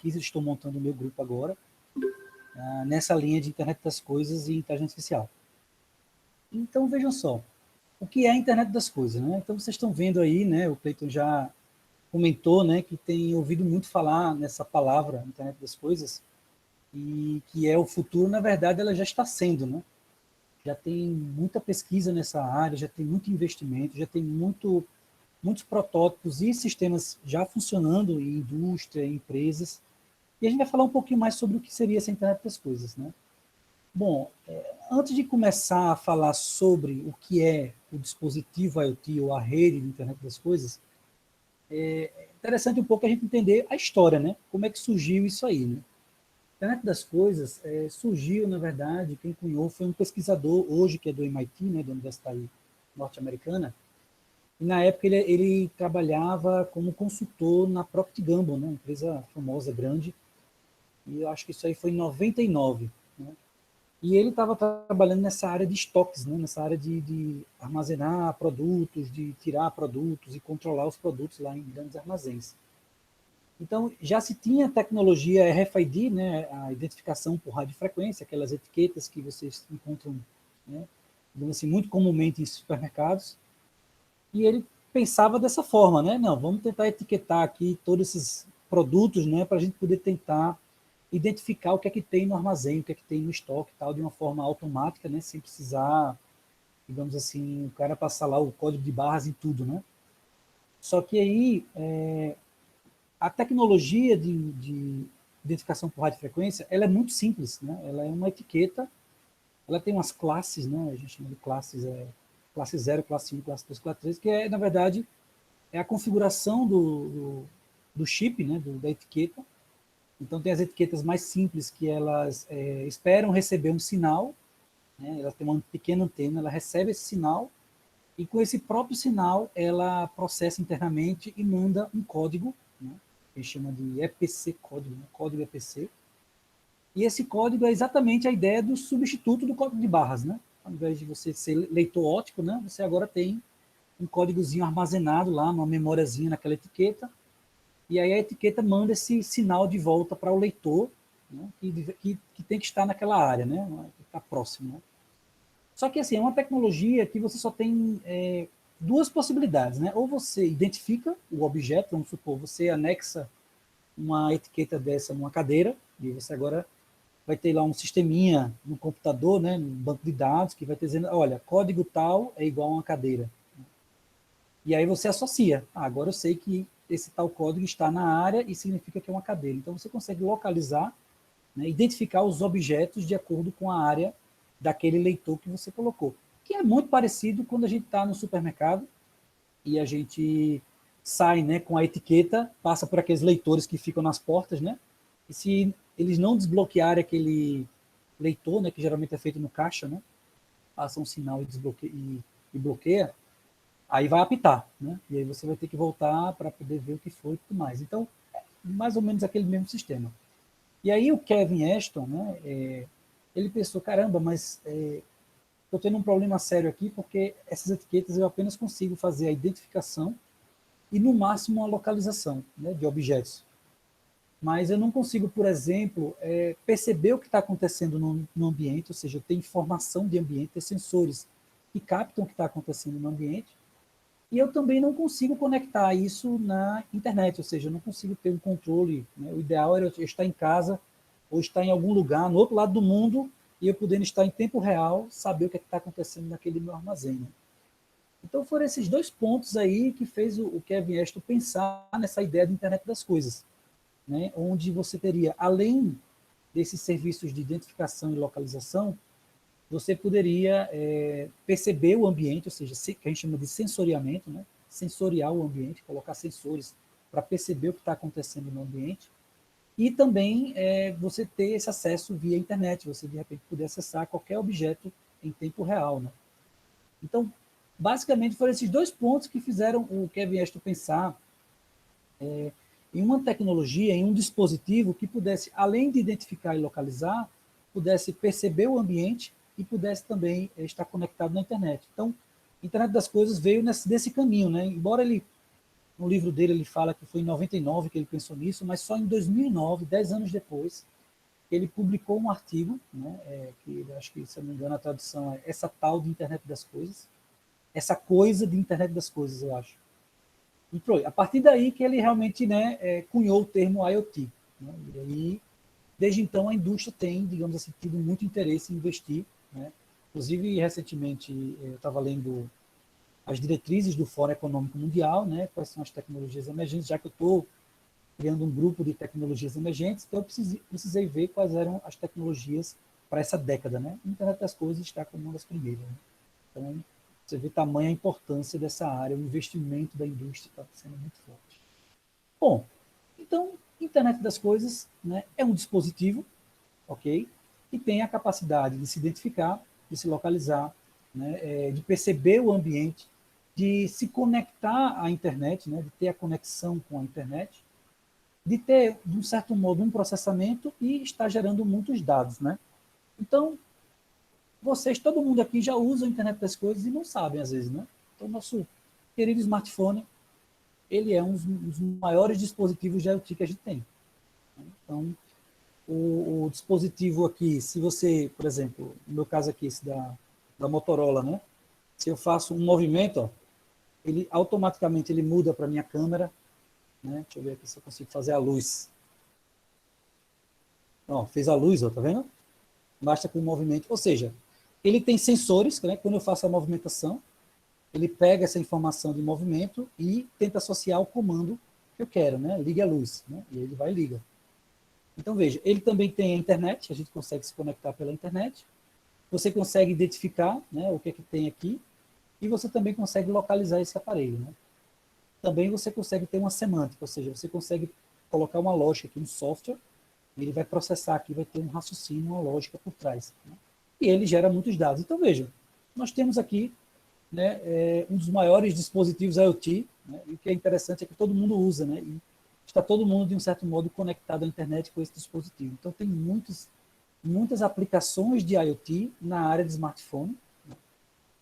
pesquisa, estou montando o meu grupo agora, nessa linha de internet das coisas e inteligência artificial. Então, vejam só, o que é a internet das coisas, né? Então, vocês estão vendo aí, né, o Cleiton já comentou, né, que tem ouvido muito falar nessa palavra, internet das coisas, e que é o futuro, na verdade, ela já está sendo, né? Já tem muita pesquisa nessa área, já tem muito investimento, já tem muitos protótipos e sistemas já funcionando em indústria, em empresas. E a gente vai falar um pouquinho mais sobre o que seria essa internet das coisas, né? Bom, antes de começar a falar sobre o que é o dispositivo IoT ou a rede de internet das coisas, é interessante um pouco a gente entender a história, né? Como é que surgiu isso aí, né? A internet das coisas surgiu, na verdade, quem cunhou foi um pesquisador, hoje que é do MIT, né, da Universidade Norte-Americana, e na época ele trabalhava como consultor na Procter Gamble, né, uma empresa famosa, grande, e eu acho que isso aí foi em 99, né? E ele estava trabalhando nessa área de estoques, né, nessa área de armazenar produtos, de tirar produtos e controlar os produtos lá em grandes armazéns. Então, já se tinha tecnologia RFID, né, a identificação por radiofrequência, aquelas etiquetas que vocês encontram, né, assim, muito comumente em supermercados, e ele pensava dessa forma, né, não, vamos tentar etiquetar aqui todos esses produtos, né, para a gente poder tentar identificar o que é que tem no armazém, o que é que tem no estoque, tal, de uma forma automática, né, sem precisar, digamos assim, o cara passar lá o código de barras em tudo, né. Só que aí, a tecnologia de identificação por radiofrequência, ela é muito simples, né? Ela é uma etiqueta, ela tem umas classes, né? A gente chama de classes, classe 0, classe 1, classe 2, classe 3, que é, na verdade, é a configuração do chip, né? Da etiqueta. Então, tem as etiquetas mais simples, que elas esperam receber um sinal, né? Ela tem uma pequena antena, ela recebe esse sinal, e com esse próprio sinal, ela processa internamente e manda um código, né? Que a gente chama de EPC código, né? Código EPC. E esse código é exatamente a ideia do substituto do código de barras, né? Ao invés de você ser leitor óptico, né? Você agora tem um códigozinho armazenado lá, numa memóriazinha naquela etiqueta, e aí a etiqueta manda esse sinal de volta para o leitor, né? que tem que estar naquela área, né? Que está próximo, né? Só que assim, é uma tecnologia que você só tem duas possibilidades, né? Ou você identifica o objeto, vamos supor, você anexa uma etiqueta dessa numa cadeira, e você agora vai ter lá um sisteminha no computador, né, no banco de dados, que vai ter dizendo, olha, código tal é igual a uma cadeira. E aí você associa, agora eu sei que esse tal código está na área e significa que é uma cadeira. Então você consegue localizar, né, identificar os objetos de acordo com a área daquele leitor que você colocou. Que é muito parecido quando a gente está no supermercado e a gente sai, né, com a etiqueta, passa por aqueles leitores que ficam nas portas, né? E se eles não desbloquearem aquele leitor, né, que geralmente é feito no caixa, né? Passa um sinal e bloqueia, aí vai apitar, né? E aí você vai ter que voltar para poder ver o que foi e tudo mais. Então, mais ou menos aquele mesmo sistema. E aí o Kevin Ashton, né, ele pensou, caramba, mas estou tendo um problema sério aqui, porque essas etiquetas eu apenas consigo fazer a identificação e, no máximo, a localização, né, de objetos. Mas eu não consigo, por exemplo, perceber o que está acontecendo no ambiente, ou seja, ter informação de ambiente, ter sensores que captam o que está acontecendo no ambiente, e eu também não consigo conectar isso na internet, ou seja, eu não consigo ter um controle, né? O ideal era eu estar em casa ou estar em algum lugar, no outro lado do mundo, e eu podendo estar em tempo real, saber o que está acontecendo naquele meu armazém, né? Então foram esses dois pontos aí que fez o Kevin Ashton pensar nessa ideia de internet das coisas, né? Onde você teria, além desses serviços de identificação e localização, você poderia perceber o ambiente, ou seja, que a gente chama de sensoriamento, né? Sensoriar o ambiente, colocar sensores para perceber o que está acontecendo no ambiente, e também você ter esse acesso via internet, você de repente poder acessar qualquer objeto em tempo real, né? Então, basicamente foram esses dois pontos que fizeram o Kevin Ashton pensar em uma tecnologia, em um dispositivo que pudesse, além de identificar e localizar, pudesse perceber o ambiente e pudesse também estar conectado na internet. Então, a internet das coisas veio desse caminho, né? Embora ele No livro dele, ele fala que foi em 99 que ele pensou nisso, mas só em 2009, 10 anos depois, ele publicou um artigo, né, que acho que, se eu não me engano, a tradução é essa tal de internet das coisas, essa coisa de internet das coisas, eu acho. E foi a partir daí que ele realmente, né, cunhou o termo IoT. Né, e aí, desde então, a indústria tem, digamos assim, tido muito interesse em investir. Né. Inclusive, recentemente, eu estava lendo as diretrizes do Fórum Econômico Mundial, né, quais são as tecnologias emergentes, já que eu estou criando um grupo de tecnologias emergentes, então eu precisei ver quais eram as tecnologias para essa década. Né? A internet das coisas está como uma das primeiras. Né? Então, você vê tamanha a importância dessa área, o investimento da indústria está sendo muito forte. Bom, então, internet das coisas, né, é um dispositivo, ok? Que tem a capacidade de se identificar, de se localizar, né, de perceber o ambiente, de se conectar à internet, né, de ter a conexão com a internet, de ter, de um certo modo, um processamento e estar gerando muitos dados. Né? Então, vocês, todo mundo aqui já usa a internet das coisas e não sabem, às vezes. Né? Então, nosso querido smartphone, ele é um dos maiores dispositivos de IoT que a gente tem. Então, o dispositivo aqui, se você, por exemplo, no meu caso aqui, esse da Motorola, né? Se eu faço um movimento, ó, ele automaticamente ele muda para a minha câmera. Né? Deixa eu ver aqui se eu consigo fazer a luz. Ó, fez a luz, ó, tá vendo? Basta com o movimento. Ou seja, ele tem sensores, né? Quando eu faço a movimentação, ele pega essa informação de movimento e tenta associar o comando que eu quero, né? Ligue a luz, né? E ele vai e liga. Então, veja, ele também tem a internet, a gente consegue se conectar pela internet, você consegue identificar, né, o que é que tem aqui, e você também consegue localizar esse aparelho. Né? Também você consegue ter uma semântica, ou seja, você consegue colocar uma lógica aqui, um software, ele vai processar aqui, vai ter um raciocínio, uma lógica por trás. Né? E ele gera muitos dados. Então, vejam, nós temos aqui, né, um dos maiores dispositivos IoT, né, e o que é interessante é que todo mundo usa, né, e está todo mundo, de um certo modo, conectado à internet com esse dispositivo. Então, tem muitas aplicações de IoT na área de smartphone, né,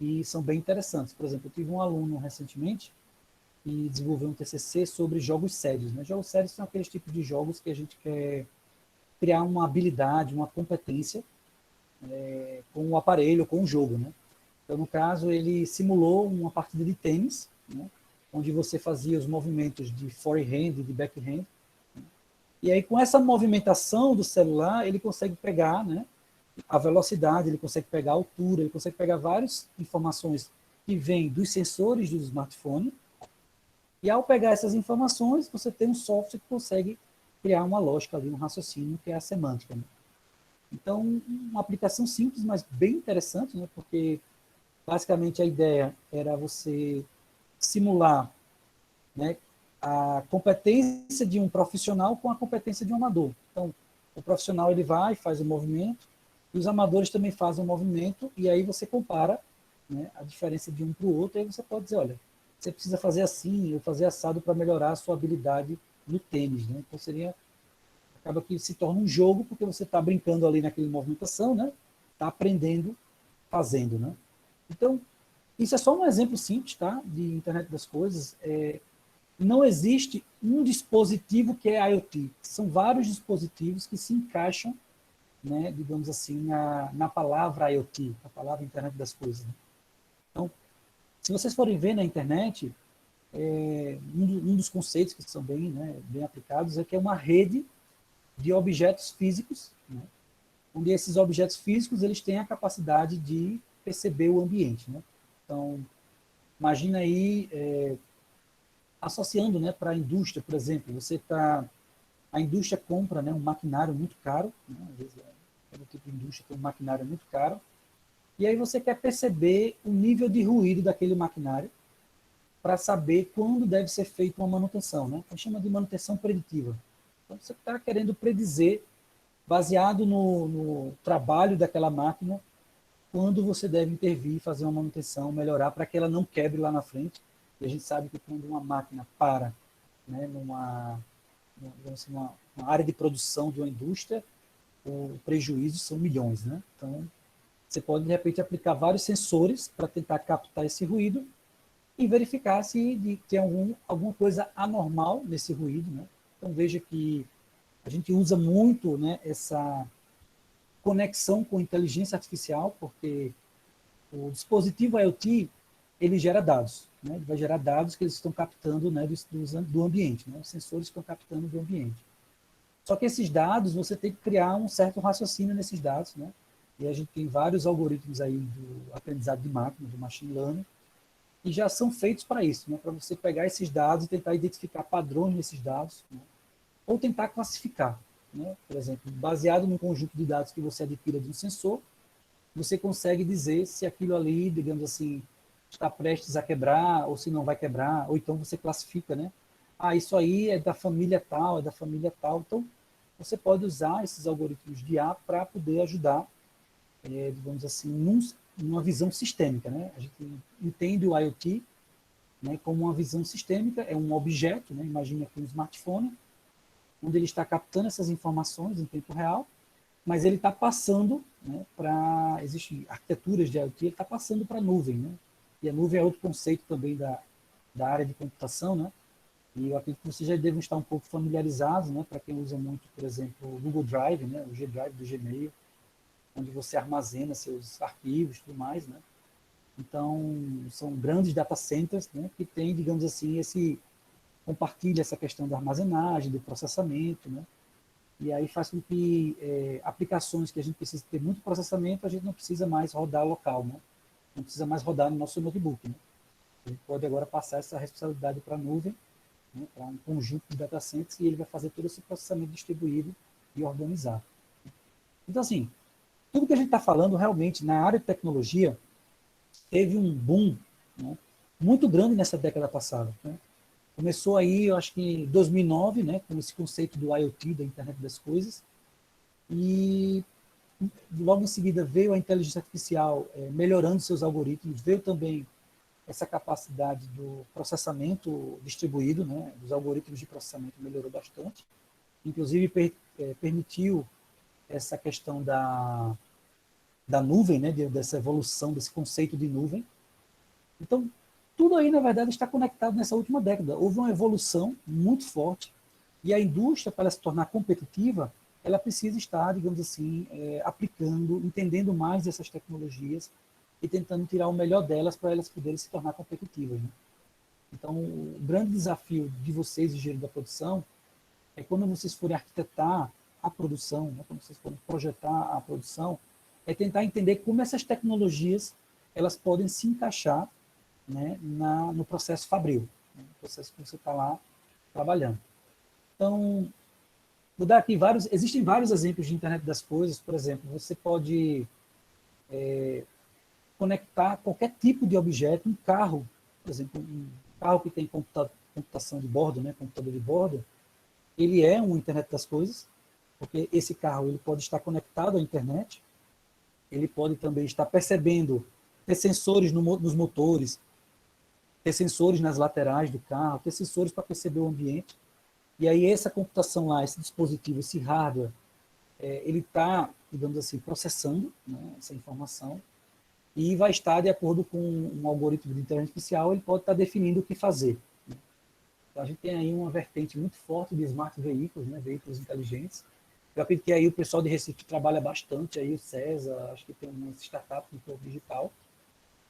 e são bem interessantes. Por exemplo, eu tive um aluno recentemente que desenvolveu um TCC sobre jogos sérios. Né? Jogos sérios são aqueles tipos de jogos que a gente quer criar uma habilidade, uma competência com o aparelho, com o jogo. Né? Então, no caso, ele simulou uma partida de tênis, né? Onde você fazia os movimentos de forehand e de backhand. Né? E aí, com essa movimentação do celular, ele consegue pegar, né, a velocidade, ele consegue pegar a altura, ele consegue pegar várias informações que vêm dos sensores do smartphone. E ao pegar essas informações, você tem um software que consegue criar uma lógica ali, um raciocínio, que é a semântica. Né? Então, uma aplicação simples, mas bem interessante, né? Porque basicamente a ideia era você simular, né, a competência de um profissional com a competência de um amador. Então, o profissional ele vai, faz o movimento, e os amadores também fazem o movimento, e aí você compara, né, a diferença de um para o outro, e aí você pode dizer, olha, você precisa fazer assim, ou fazer assado para melhorar a sua habilidade no tênis. Né? Então, acaba que se torna um jogo, porque você está brincando ali naquela movimentação, né? Está aprendendo fazendo. Né? Então, isso é só um exemplo simples, tá? De internet das coisas. Não existe um dispositivo que é IoT. São vários dispositivos que se encaixam, né, digamos assim, na palavra IoT, a palavra internet das coisas. Né? Então, se vocês forem ver na internet, um dos conceitos que são bem, né, bem aplicados é que é uma rede de objetos físicos, né, onde esses objetos físicos eles têm a capacidade de perceber o ambiente. Né? Então, imagina aí, associando, né, para a indústria, por exemplo, a indústria compra, né, um maquinário muito caro, né, às vezes todo tipo de indústria tem um maquinário muito caro, e aí você quer perceber o nível de ruído daquele maquinário para saber quando deve ser feita uma manutenção. Né? A gente chama de manutenção preditiva. Então, você está querendo predizer, baseado no trabalho daquela máquina, quando você deve intervir, fazer uma manutenção, melhorar, para que ela não quebre lá na frente. E a gente sabe que quando uma máquina para, né, numa área de produção de uma indústria, o prejuízo são milhões. Né? Então, você pode, de repente, aplicar vários sensores para tentar captar esse ruído e verificar se tem alguma coisa anormal nesse ruído, né? Então veja que a gente usa muito, né, essa conexão com inteligência artificial, porque o dispositivo IoT ele gera dados, né? Ele vai gerar dados que eles estão captando, né, do ambiente, né? Os sensores estão captando do ambiente. Só que esses dados, você tem que criar um certo raciocínio nesses dados, né? E a gente tem vários algoritmos aí do aprendizado de máquina, do machine learning, que já são feitos para isso, né? Para você pegar esses dados e tentar identificar padrões nesses dados, né? Ou tentar classificar, né? Por exemplo, baseado no conjunto de dados que você adquira de um sensor, você consegue dizer se aquilo ali, digamos assim, está prestes a quebrar ou se não vai quebrar, ou então você classifica, né? Ah, isso aí é da família tal, é da família tal. Então, você pode usar esses algoritmos de IA para poder ajudar, digamos assim, numa visão sistêmica, né? A gente entende o IoT, né, como uma visão sistêmica, é um objeto, né? Imagine aqui um smartphone, onde ele está captando essas informações em tempo real, mas ele está passando, né, para... Existem arquiteturas de IoT, ele está passando para a nuvem, né? E a nuvem é outro conceito também da área de computação, né? E eu acredito que vocês já devem estar um pouco familiarizados, né, para quem usa muito, por exemplo, o Google Drive, né, o G Drive do Gmail, onde você armazena seus arquivos e tudo mais, né? Então, são grandes data centers, né, que tem, digamos assim, compartilha essa questão da armazenagem, do processamento, né? E aí faz com que aplicações que a gente precisa ter muito processamento, a gente não precisa mais rodar local, né? Não precisa mais rodar no nosso notebook, né? A gente pode agora passar essa responsabilidade para a nuvem, né, para um conjunto de data centers, e ele vai fazer todo esse processamento distribuído e organizado. Então, assim, tudo que a gente está falando realmente na área de tecnologia teve um boom, né, muito grande nessa década passada, né? Começou aí, eu acho que em 2009, né, com esse conceito do IoT, da internet das coisas, e logo em seguida veio a inteligência artificial melhorando seus algoritmos, veio também essa capacidade do processamento distribuído, né, dos algoritmos de processamento melhorou bastante, inclusive permitiu essa questão da nuvem, né, dessa evolução desse conceito de nuvem. Então, tudo aí, na verdade, está conectado nessa última década. Houve uma evolução muito forte e a indústria, para ela se tornar competitiva, ela precisa estar, digamos assim, aplicando, entendendo mais dessas tecnologias e tentando tirar o melhor delas para elas poderem se tornar competitivas, né? Então, o grande desafio de vocês, engenheiros da produção, é quando vocês forem arquitetar a produção, né, quando vocês forem projetar a produção, é tentar entender como essas tecnologias elas podem se encaixar, né, no processo fabril, né, no processo que você está lá trabalhando. Então, vou dar aqui existem vários exemplos de internet das coisas. Por exemplo, você pode conectar qualquer tipo de objeto, um carro, por exemplo, um carro que tem computação de bordo, né, computador de bordo, ele é uma internet das coisas, porque esse carro ele pode estar conectado à internet, ele pode também estar percebendo, ter sensores nos motores, ter sensores nas laterais do carro, ter sensores para perceber o ambiente. E aí essa computação lá, esse dispositivo, esse hardware, ele está, digamos assim, processando, né, essa informação e vai estar, de acordo com um algoritmo de inteligência artificial, ele pode estar definindo o que fazer. Então, a gente tem aí uma vertente muito forte de smart veículos, né, veículos inteligentes. Eu acredito que aí o pessoal de Recife trabalha bastante, aí o César, acho que tem uma startup no campo digital,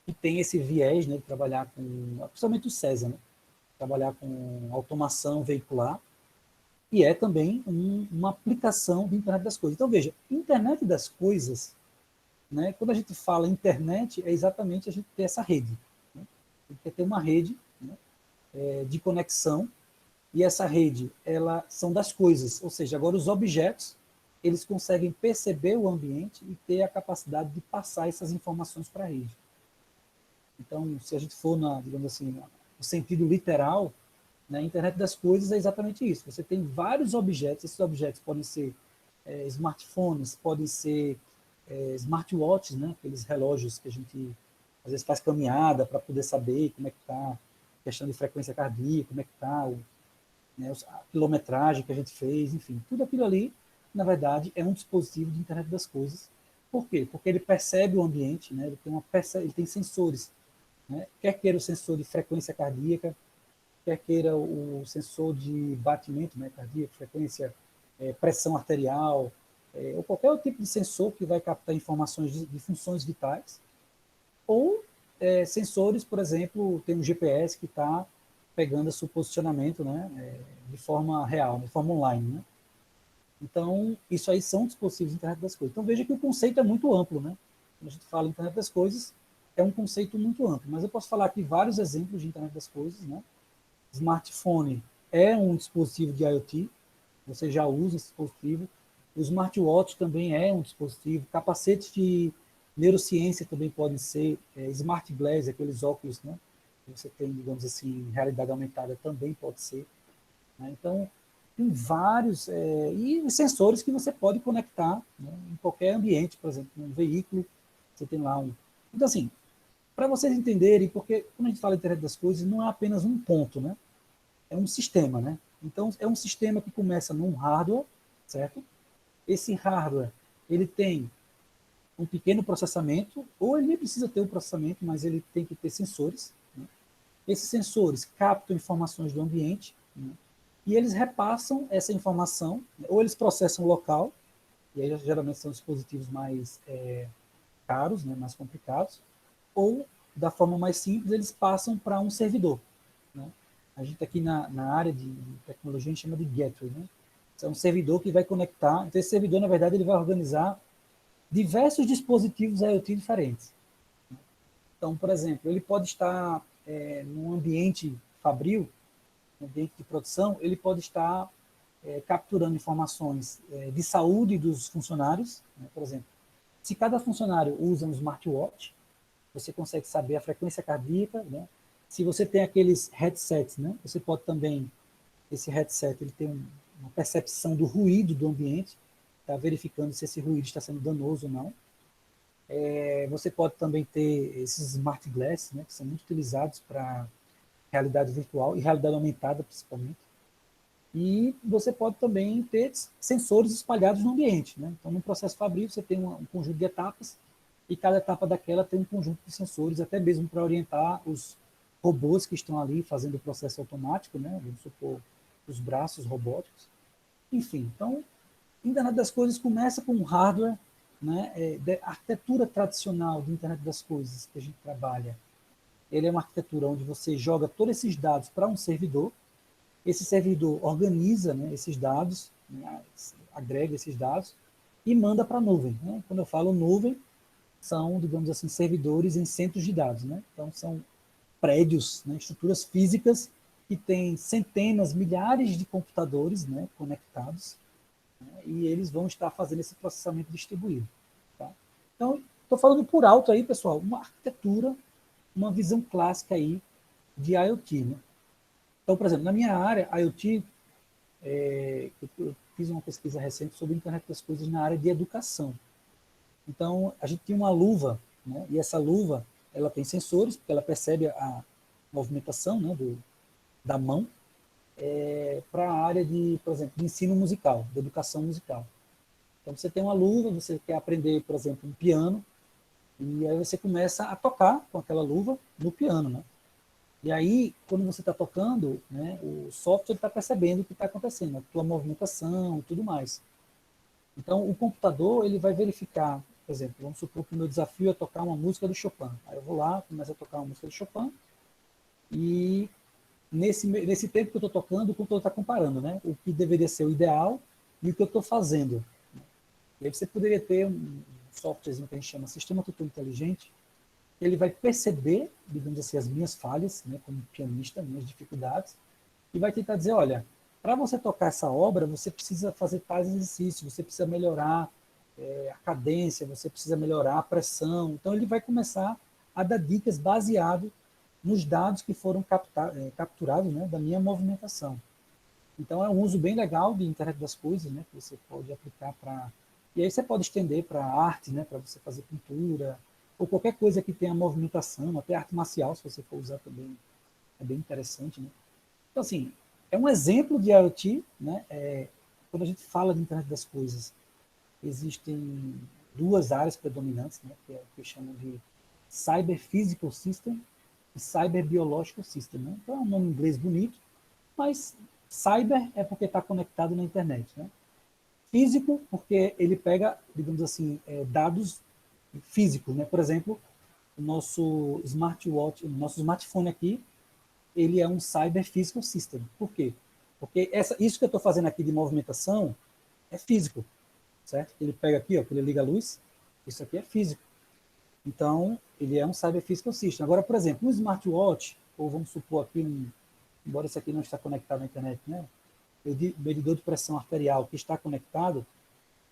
que tem esse viés, né, de trabalhar com, principalmente o César, né, trabalhar com automação veicular, e é também uma aplicação de internet das coisas. Então, veja, internet das coisas, né, quando a gente fala internet, é exatamente a gente ter essa rede, né? A gente quer ter uma rede, né, de conexão, e essa rede, ela são das coisas, ou seja, agora os objetos, eles conseguem perceber o ambiente e ter a capacidade de passar essas informações para a rede. Então, se a gente for, digamos assim, no sentido literal, na internet das coisas é exatamente isso. Você tem vários objetos, esses objetos podem ser smartphones, podem ser smartwatches, né? Aqueles relógios que a gente às vezes faz caminhada para poder saber como é que está a questão de frequência cardíaca, como é que está, né, a quilometragem que a gente fez, enfim, tudo aquilo ali, na verdade, é um dispositivo de internet das coisas. Por quê? Porque ele percebe o ambiente, né? Ele tem sensores né? Quer queira o sensor de frequência cardíaca, quer queira o sensor de batimento, né, cardíaco, frequência, pressão arterial, ou qualquer outro tipo de sensor que vai captar informações de funções vitais, ou sensores, por exemplo, tem um GPS que está pegando seu posicionamento, né, de forma real, de forma online, né? Então, isso aí são dispositivos de internet das coisas. Então, veja que o conceito é muito amplo, né? Quando a gente fala em internet das coisas, é um conceito muito amplo. Mas eu posso falar aqui vários exemplos de internet das coisas, né? Smartphone é um dispositivo de IoT, você já usa esse dispositivo. O smartwatch também é um dispositivo. Capacetes de neurociência também podem ser. Smart Glass, aqueles óculos, né? Que você tem, digamos assim, realidade aumentada também pode ser. Né? Então, tem vários e sensores que você pode conectar, né, em qualquer ambiente, por exemplo, um veículo, você tem lá um. Então, assim, para vocês entenderem, porque quando a gente fala de internet das coisas, não é apenas um ponto, né? É um sistema, né? Então, é um sistema que começa num hardware, certo? Esse hardware, ele tem um pequeno processamento, ou ele nem precisa ter um processamento, mas ele tem que ter sensores. Né? Esses sensores captam informações do ambiente, né? E eles repassam essa informação, ou eles processam local, e aí geralmente são dispositivos mais caros, né, mais complicados, ou da forma mais simples, eles passam para um servidor. Né? A gente aqui na área de tecnologia a gente chama de gateway. Né? É um servidor que vai conectar. Então, esse servidor, na verdade, ele vai organizar diversos dispositivos IoT diferentes. Então, por exemplo, ele pode estar num ambiente fabril, no ambiente de produção, ele pode estar capturando informações de saúde dos funcionários. Né? Por exemplo, se cada funcionário usa um smartwatch, você consegue saber a frequência cardíaca. Né? Se você tem aqueles headsets, né? Você pode também, esse headset, ele tem uma percepção do ruído do ambiente, está verificando se esse ruído está sendo danoso ou não. Você pode também ter esses smart glasses, né? Que são muito utilizados para realidade virtual e realidade aumentada, principalmente. E você pode também ter sensores espalhados no ambiente. Né? Então, no processo fabril, você tem um conjunto de etapas, e cada etapa daquela tem um conjunto de sensores, até mesmo para orientar os robôs que estão ali fazendo o processo automático, né? Vamos supor, os braços robóticos. Enfim, então, a internet das coisas começa com hardware, né? A arquitetura tradicional de internet das coisas que a gente trabalha, ele é uma arquitetura onde você joga todos esses dados para um servidor. Esse servidor organiza, né, esses dados, né, agrega esses dados e manda para a nuvem. Né? Quando eu falo nuvem, são, digamos assim, servidores em centros de dados. Né? Então, são prédios, né, estruturas físicas que têm centenas, milhares de computadores, né, conectados, né, e eles vão estar fazendo esse processamento distribuído. Tá? Então, estou falando por alto aí, pessoal, uma arquitetura, uma visão clássica aí de IoT. Né? Então, por exemplo, na minha área, IoT, eu fiz uma pesquisa recente sobre a internet das coisas na área de educação. Então, a gente tinha uma luva, né? E essa luva, ela tem sensores, porque ela percebe a movimentação, né, da mão, para a área de, por exemplo, de ensino musical, de educação musical. Então, você tem uma luva, você quer aprender, por exemplo, um piano, e aí você começa a tocar com aquela luva no piano, né? E aí, quando você está tocando, né, o software está percebendo o que está acontecendo, a tua movimentação e tudo mais. Então, o computador ele vai verificar, por exemplo, vamos supor que o meu desafio é tocar uma música do Chopin. Aí eu vou lá, começo a tocar uma música do Chopin, e nesse tempo que eu estou tocando, o computador está comparando, né, o que deveria ser o ideal e o que eu estou fazendo. E aí você poderia ter um softwarezinho que a gente chama Sistema Tutor Inteligente, ele vai perceber, digamos assim, as minhas falhas, né, como pianista, minhas dificuldades, e vai tentar dizer, olha, para você tocar essa obra, você precisa fazer tais exercícios, você precisa melhorar a cadência, você precisa melhorar a pressão. Então, ele vai começar a dar dicas baseado nos dados que foram capturados, né, da minha movimentação. Então, é um uso bem legal de internet das coisas, né, que você pode aplicar para... E aí você pode estender para arte, né, para você fazer pintura, ou qualquer coisa que tenha movimentação, até arte marcial, se você for usar também, é bem interessante. Né? Então, assim, é um exemplo de IoT. Né? Quando a gente fala de internet das coisas, existem duas áreas predominantes, né, que é o que chamam de Cyber Physical System Cyber Biological System. Né? Então é um nome em inglês bonito, mas cyber é porque está conectado na internet. Né? Físico, porque ele pega, digamos assim, dados físicos. Né? Por exemplo, o nosso smartwatch, o nosso smartphone aqui, ele é um Cyber Physical System. Por quê? Porque isso que eu estou fazendo aqui de movimentação é físico, certo? Ele pega aqui, ó, que ele liga a luz, isso aqui é físico. Então, ele é um Cyber Physical System. Agora, por exemplo, um smartwatch, ou vamos supor aqui, embora esse aqui não está conectado à internet, né? Medidor de pressão arterial que está conectado,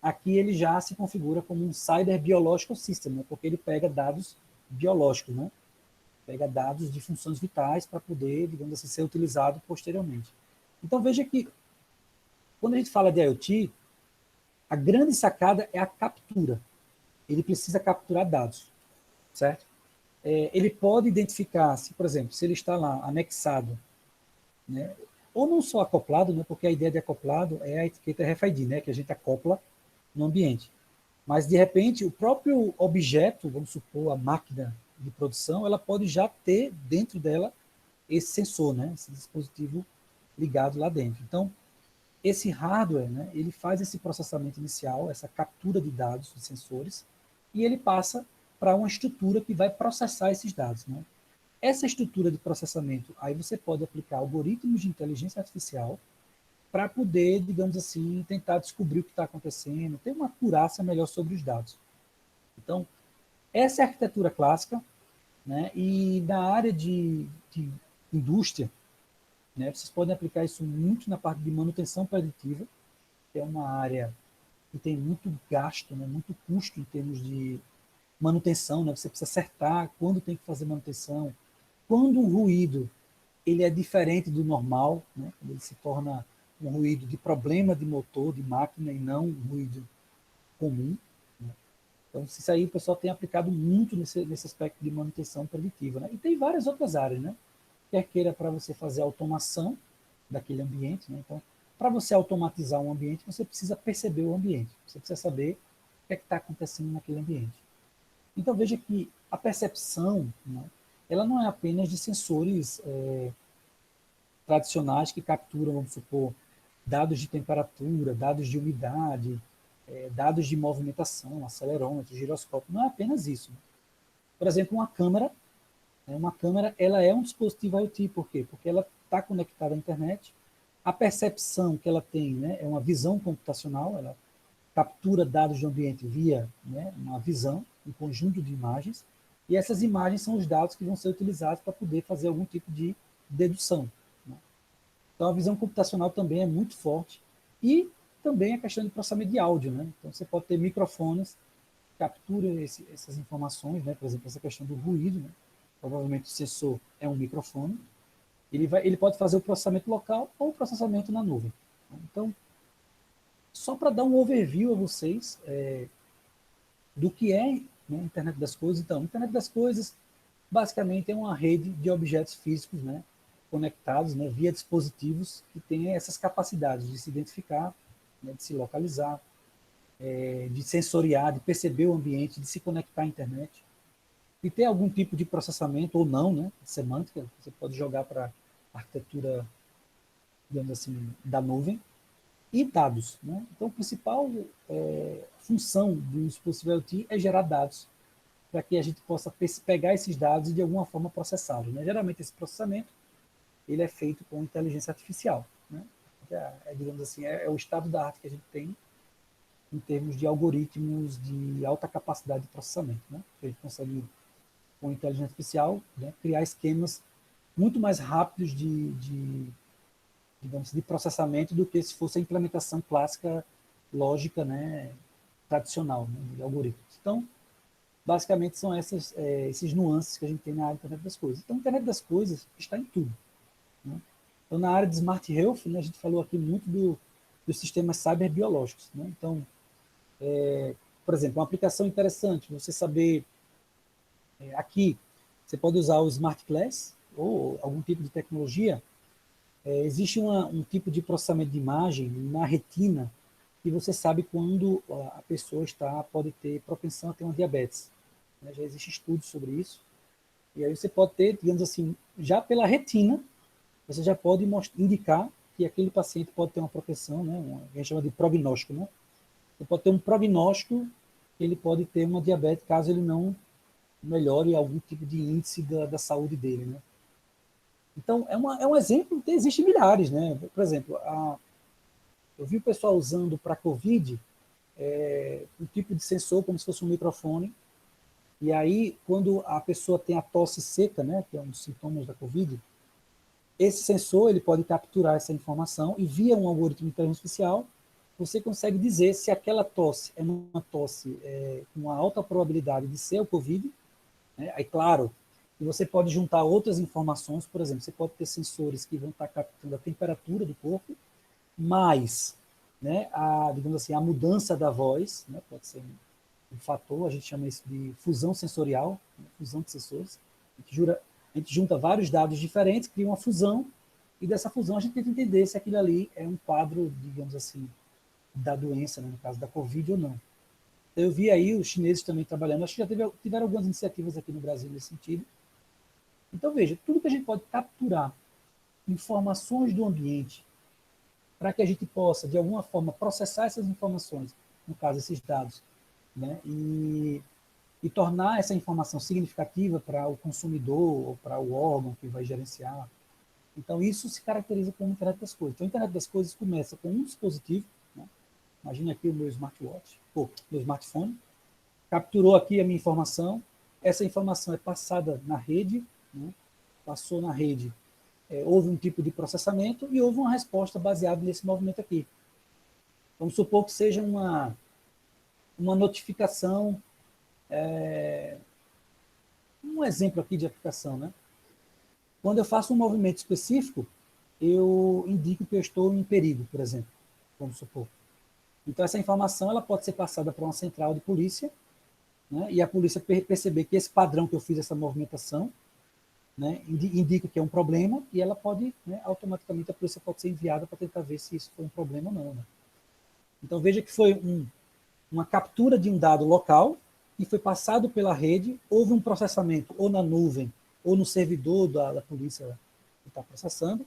aqui ele já se configura como um Cyber Biological System, né? Porque ele pega dados biológicos, né? Pega dados de funções vitais para poder, digamos assim, ser utilizado posteriormente. Então, veja que, quando a gente fala de IoT, a grande sacada é a captura. Ele precisa capturar dados, certo? Ele pode identificar, se, por exemplo, se ele está lá anexado, né, ou não só acoplado, né, porque a ideia de acoplado é a etiqueta RFID, né, que a gente acopla no ambiente. Mas, de repente, o próprio objeto, vamos supor, a máquina de produção, ela pode já ter dentro dela esse sensor, né, esse dispositivo ligado lá dentro. Então, esse hardware, né, ele faz esse processamento inicial, essa captura de dados de sensores, e ele passa para uma estrutura que vai processar esses dados. Né? Essa estrutura de processamento, aí você pode aplicar algoritmos de inteligência artificial para poder, digamos assim, tentar descobrir o que está acontecendo, ter uma acurácia melhor sobre os dados. Então, essa é a arquitetura clássica, né? E na área de indústria, né, vocês podem aplicar isso muito na parte de manutenção preditiva, que é uma área que tem muito gasto, né, muito custo em termos de manutenção, né? Você precisa acertar quando tem que fazer manutenção, quando o ruído ele é diferente do normal, né? Quando ele se torna um ruído de problema de motor, de máquina, e não um ruído comum. Né? Então, isso aí o pessoal tem aplicado muito nesse aspecto de manutenção preditiva. Né? E tem várias outras áreas, né? Quer queira para você fazer automação daquele ambiente. Né? Então, para você automatizar um ambiente, você precisa perceber o ambiente, você precisa saber o que é que está acontecendo naquele ambiente. Então, veja que a percepção, né, ela não é apenas de sensores tradicionais que capturam, vamos supor, dados de temperatura, dados de umidade, dados de movimentação, acelerômetro, giroscópio. Não é apenas isso. Por exemplo, uma câmera ela é um dispositivo IoT. Por quê? Porque ela está conectada à internet. A percepção que ela tem, né, é uma visão computacional, ela captura dados do ambiente via, né, uma visão, um conjunto de imagens, e essas imagens são os dados que vão ser utilizados para poder fazer algum tipo de dedução. Né? Então, a visão computacional também é muito forte. E também a questão de processamento de áudio. Né? Então, você pode ter microfones que capturam essas informações, né? Por exemplo, essa questão do ruído. Né? Provavelmente o sensor é um microfone. Ele pode fazer o processamento local ou o processamento na nuvem. Então, só para dar um overview a vocês do que é, né, a Internet das Coisas. Então, a Internet das Coisas basicamente é uma rede de objetos físicos, né, conectados, né, via dispositivos que têm essas capacidades de se identificar, né, de se localizar, de sensoriar, de perceber o ambiente, de se conectar à internet, e ter algum tipo de processamento ou não, né, de semântica. Você pode jogar para a arquitetura, digamos assim, da nuvem, e dados. Né? Então, a principal função do dispositivo IoT é gerar dados, para que a gente possa pegar esses dados e de alguma forma processá-los. Né? Geralmente esse processamento ele é feito com inteligência artificial. Né? Digamos assim, o estado da arte que a gente tem em termos de algoritmos de alta capacidade de processamento. Né? A gente consegue, com inteligência artificial, né, criar esquemas muito mais rápidos digamos, de processamento do que se fosse a implementação clássica, lógica, né, tradicional, né, de algoritmos. Então, basicamente são esses nuances que a gente tem na área da internet das coisas. Então, a internet das coisas está em tudo. Né? Então, na área de Smart Health, né, a gente falou aqui muito dos sistemas cyberbiológicos. Né? Então, por exemplo, uma aplicação interessante, você saber, aqui, você pode usar o Smart Glass ou algum tipo de tecnologia. Existe um tipo de processamento de imagem na retina que você sabe quando a pessoa pode ter propensão a ter uma diabetes. Né? Já existem estudos sobre isso. E aí você pode ter, digamos assim, já pela retina, você já pode indicar que aquele paciente pode ter uma propensão, né, a gente chama de prognóstico, né? Você pode ter um prognóstico que ele pode ter uma diabetes caso ele não melhore algum tipo de índice da saúde dele, né? Então, é um exemplo, existem milhares, né? Por exemplo, eu vi o pessoal usando para COVID um tipo de sensor como se fosse um microfone, e aí, quando a pessoa tem a tosse seca, né, que é um dos sintomas da COVID, esse sensor ele pode capturar essa informação e, via um algoritmo de inteligência artificial, você consegue dizer se aquela tosse é uma tosse com uma alta probabilidade de ser o COVID, né? Aí, claro, e você pode juntar outras informações, por exemplo, você pode ter sensores que vão estar captando a temperatura do corpo, mais, né, digamos assim, a mudança da voz, né, pode ser um fator, a gente chama isso de fusão sensorial, né, fusão de sensores. A gente junta vários dados diferentes, cria uma fusão, e dessa fusão a gente tenta entender se aquilo ali é um quadro, digamos assim, da doença, né, no caso da Covid ou não. Então, eu vi aí os chineses também trabalhando, acho que já tiveram algumas iniciativas aqui no Brasil nesse sentido. Então, veja, tudo que a gente pode capturar informações do ambiente para que a gente possa, de alguma forma, processar essas informações, no caso, esses dados, né, e tornar essa informação significativa para o consumidor ou para o órgão que vai gerenciar. Então, isso se caracteriza como internet das coisas. Então, a internet das coisas começa com um dispositivo, né? Imagine aqui o meu smartwatch, ou meu smartphone, capturou aqui a minha informação, essa informação é passada na rede, né? Passou na rede, houve um tipo de processamento e houve uma resposta baseada nesse movimento aqui. Vamos supor que seja uma notificação, um exemplo aqui de aplicação, né? Quando eu faço um movimento específico, eu indico que eu estou em perigo, por exemplo, vamos supor. Então, essa informação ela pode ser passada para uma central de polícia, né, e a polícia perceber que esse padrão que eu fiz, essa movimentação, né, indica que é um problema, e ela pode, né, automaticamente, a polícia pode ser enviada para tentar ver se isso foi um problema ou não. Né? Então, veja que foi uma captura de um dado local, que foi passado pela rede, houve um processamento ou na nuvem, ou no servidor da polícia que está processando.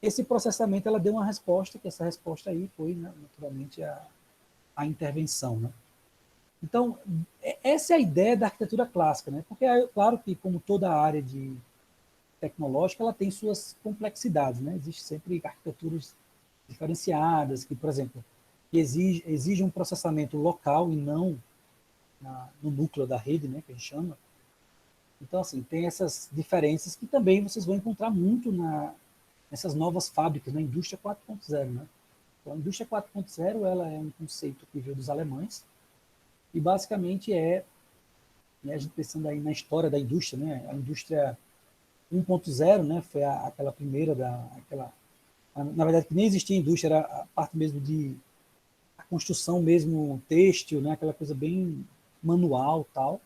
Esse processamento ela deu uma resposta, que essa resposta aí foi, né, naturalmente, a intervenção. Né? Então, essa é a ideia da arquitetura clássica, né? Porque, claro que, como toda área tecnológica, ela tem suas complexidades, né? Existem sempre arquiteturas diferenciadas, que, por exemplo, exige um processamento local e não no núcleo da rede, né, que a gente chama. Então, assim, tem essas diferenças que também vocês vão encontrar muito nessas novas fábricas, na indústria 4.0, né? Então, a indústria 4.0 ela é um conceito que veio dos alemães e basicamente né, a gente pensando aí na história da indústria, né? A indústria 1.0, né, foi aquela primeira na verdade que nem existia indústria, era a parte mesmo de a construção mesmo têxtil, né, aquela coisa bem manual, tal.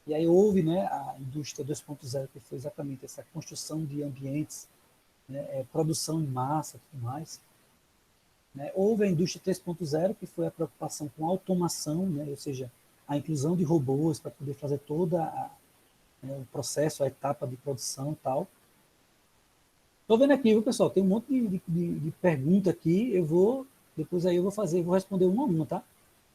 E aí houve, né, a indústria 2.0, que foi exatamente essa construção de ambientes, né, produção em massa, tudo mais. Né? Houve a indústria 3.0, que foi a preocupação com a automação, né, ou seja, a inclusão de robôs para poder fazer toda né, o processo, a etapa de produção e tal. Estou vendo aqui, viu, pessoal? Tem um monte de pergunta aqui. Depois aí eu vou responder uma a uma, tá?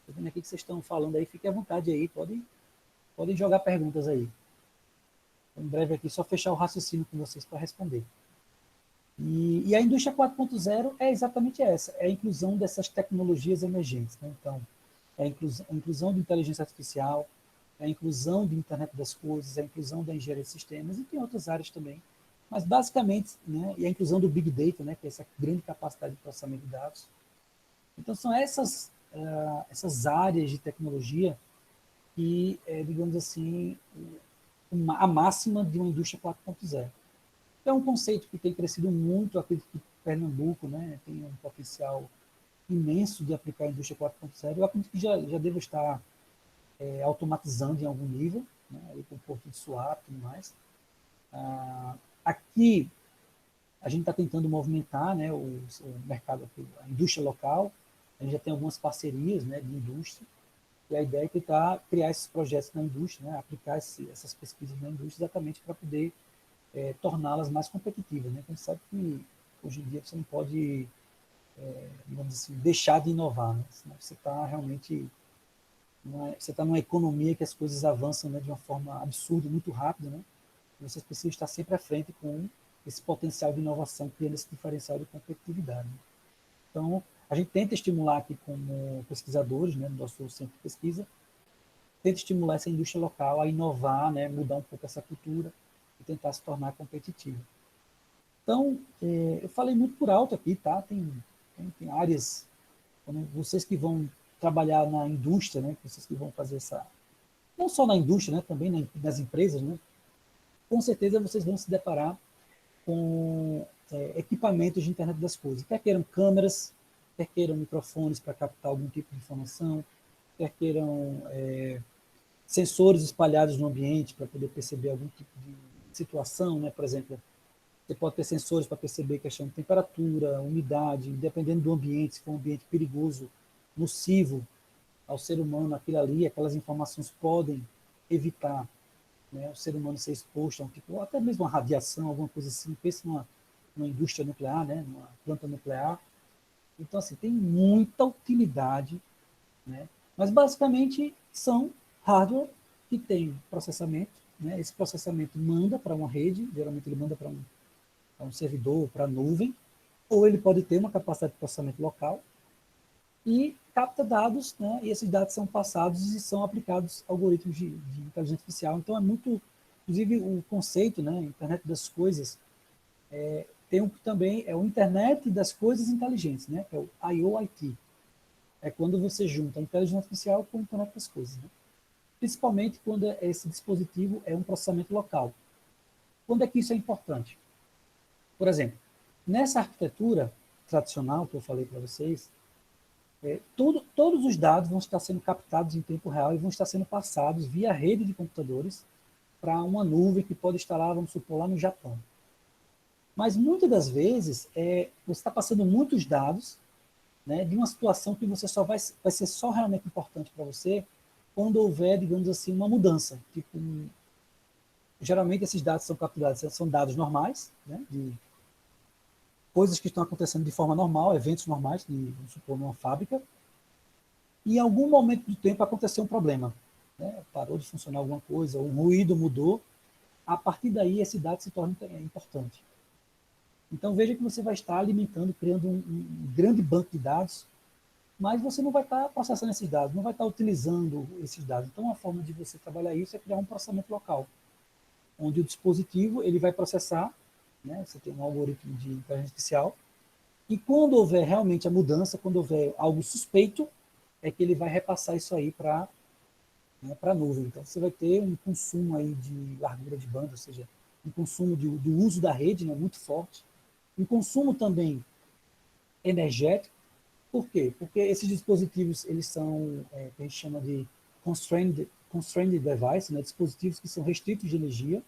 Estou vendo aqui que vocês estão falando aí, fiquem à vontade aí, podem jogar perguntas aí. Em breve aqui, só fechar o raciocínio com vocês para responder. E a indústria 4.0 é exatamente essa, é a inclusão dessas tecnologias emergentes. Né? Então, é a inclusão de inteligência artificial, é a inclusão de internet das coisas, é a inclusão da engenharia de sistemas, e tem outras áreas também. Mas, basicamente, né, e a inclusão do Big Data, né, que é essa grande capacidade de processamento de dados. Então, são essas áreas de tecnologia que, digamos assim, a máxima de uma indústria 4.0. É um conceito que tem crescido muito, acredito que Pernambuco, né, tem um potencial imenso de aplicar a indústria 4.0. Eu acredito que já devo estar automatizando em algum nível, né, aí com o Porto de Suape e tudo mais. Aqui, a gente está tentando movimentar, né, o mercado, a indústria local. A gente já tem algumas parcerias, né, de indústria. E a ideia é tentar criar esses projetos na indústria, né? Aplicar essas pesquisas na indústria exatamente para poder torná-las mais competitivas. Né? A gente sabe que hoje em dia você não pode, digamos assim, deixar de inovar, né? Senão você está realmente você está numa economia que as coisas avançam, né, de uma forma absurda, muito rápida, né? Você precisa estar sempre à frente com esse potencial de inovação, criando esse diferencial de competitividade. Né? Então, a gente tenta estimular aqui como pesquisadores, né, no nosso centro de pesquisa, tenta estimular essa indústria local a inovar, né, mudar um pouco essa cultura e tentar se tornar competitiva. Então, eu falei muito por alto aqui, tá? Tem áreas, vocês que vão trabalhar na indústria, né, vocês que vão fazer essa, não só na indústria, né, também nas empresas, né, com certeza vocês vão se deparar com equipamentos de internet das coisas, quer queiram câmeras, quer queiram microfones para captar algum tipo de informação, quer queiram sensores espalhados no ambiente para poder perceber algum tipo de situação, né? Por exemplo, você pode ter sensores para perceber questão de temperatura, umidade, dependendo do ambiente, se for um ambiente perigoso, nocivo ao ser humano, aquilo ali, aquelas informações podem evitar, né, o ser humano ser exposto a um tipo, ou até mesmo uma radiação, alguma coisa assim. Pense numa indústria nuclear, né, numa planta nuclear. Então, assim, tem muita utilidade, né? Mas basicamente são hardware que tem processamento, né? Esse processamento manda para uma rede, geralmente ele manda para um servidor, para a nuvem, ou ele pode ter uma capacidade de processamento local e capta dados, né? E esses dados são passados e são aplicados algoritmos de inteligência artificial. Então é muito, inclusive o conceito, né, internet das coisas, tem que também é o internet das coisas inteligentes, né? Que é o IoT. É quando você junta a inteligência artificial com a internet das coisas, né? Principalmente quando esse dispositivo é um processamento local. Quando é que isso é importante? Por exemplo, nessa arquitetura tradicional que eu falei para vocês, todos os dados vão estar sendo captados em tempo real e vão estar sendo passados via rede de computadores para uma nuvem que pode estar lá, vamos supor, lá no Japão. Mas muitas das vezes você está passando muitos dados, né, de uma situação que você vai ser só realmente importante para você quando houver, digamos assim, uma mudança. Tipo, geralmente esses dados são capturados, são dados normais, né, de coisas que estão acontecendo de forma normal, eventos normais, vamos supor, numa fábrica, e em algum momento do tempo aconteceu um problema. Né, parou de funcionar alguma coisa, um ruído mudou, a partir daí esse dado se torna importante. Então veja que você vai estar alimentando, criando um grande banco de dados, mas você não vai estar processando esses dados, não vai estar utilizando esses dados. Então uma forma de você trabalhar isso é criar um processamento local, onde o dispositivo ele vai processar, né, você tem um algoritmo de inteligência artificial, e quando houver realmente a mudança, quando houver algo suspeito, é que ele vai repassar isso aí para a nuvem. Então você vai ter um consumo aí de largura de banda, ou seja, um consumo do uso da rede, né, muito forte, um consumo também energético. Por quê? Porque esses dispositivos eles são, que a gente chama de constrained device, né, dispositivos que são restritos de energia.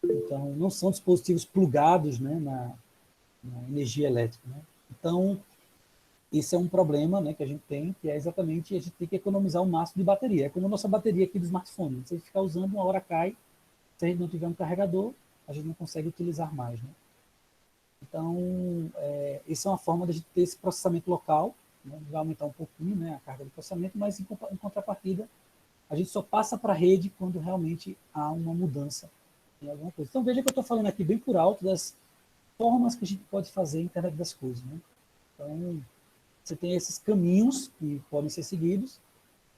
Então, não são dispositivos plugados, né, na energia elétrica. Né? Então, esse é um problema, né, que a gente tem, que é exatamente a gente tem que economizar o máximo de bateria. É como a nossa bateria aqui do smartphone. Se a gente ficar usando, uma hora cai. Se a gente não tiver um carregador, a gente não consegue utilizar mais. Né? Então, essa é uma forma de a gente ter esse processamento local, né? Vai aumentar um pouquinho, né, a carga de processamento, mas em contrapartida, a gente só passa para a rede quando realmente há uma mudança em alguma coisa. Então, veja que eu estou falando aqui bem por alto das formas que a gente pode fazer a internet das coisas. Né? Então, você tem esses caminhos que podem ser seguidos,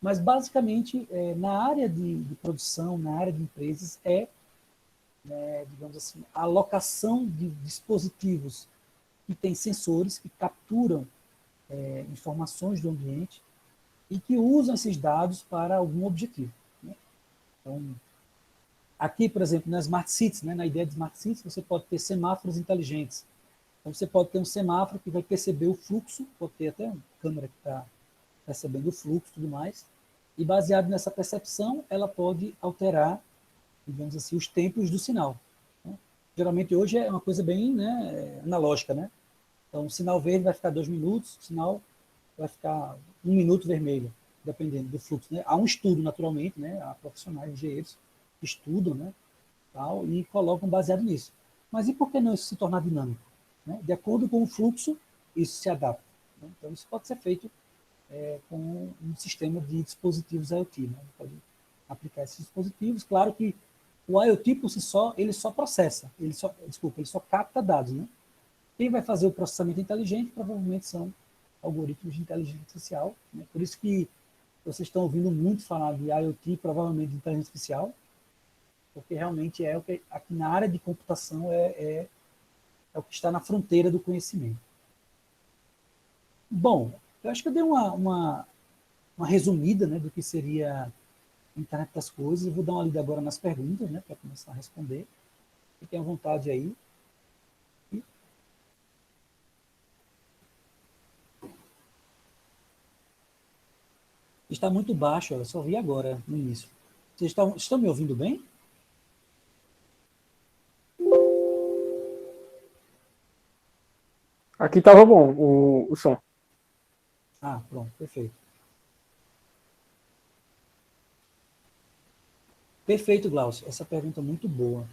mas, basicamente, na área de produção, na área de empresas, digamos assim, a alocação de dispositivos que têm sensores que capturam informações do ambiente e que usam esses dados para algum objetivo. Né? Então, aqui, por exemplo, nas Smart Cities, né, na ideia de Smart Cities, você pode ter semáforos inteligentes. Então, você pode ter um semáforo que vai perceber o fluxo, pode ter até uma câmera que está percebendo o fluxo e tudo mais, e baseado nessa percepção, ela pode alterar, digamos assim, os tempos do sinal. Né? Geralmente, hoje é uma coisa bem, né, analógica, né? Então, o sinal verde vai ficar 2 minutos, o sinal vai ficar 1 minuto vermelho. dependendo do fluxo, né? Há um estudo, naturalmente, né? Há profissionais, engenheiros, que estudam, né? Tal, e colocam baseado nisso. Mas e por que não isso se tornar dinâmico? Né? De acordo com o fluxo, isso se adapta. Né? Então, isso pode ser feito com um sistema de dispositivos IoT. Né? Pode aplicar esses dispositivos. Claro que o IoT, por si só, ele só processa, ele só capta dados. Né? Quem vai fazer o processamento inteligente provavelmente são algoritmos de inteligência artificial. Né? Por isso que vocês estão ouvindo muito falar de IoT, provavelmente de inteligência artificial, porque realmente é o que aqui na área de computação é o que está na fronteira do conhecimento. Bom, eu acho que eu dei uma resumida, né, do que seria a internet das coisas. Eu vou dar uma lida agora nas perguntas, né, para começar a responder. Fiquem à vontade aí. Está muito baixo, eu só vi agora no início. Vocês estão me ouvindo bem? Aqui tava bom o som. Ah, pronto, perfeito. Perfeito, Glaucio. Essa pergunta é muito boa.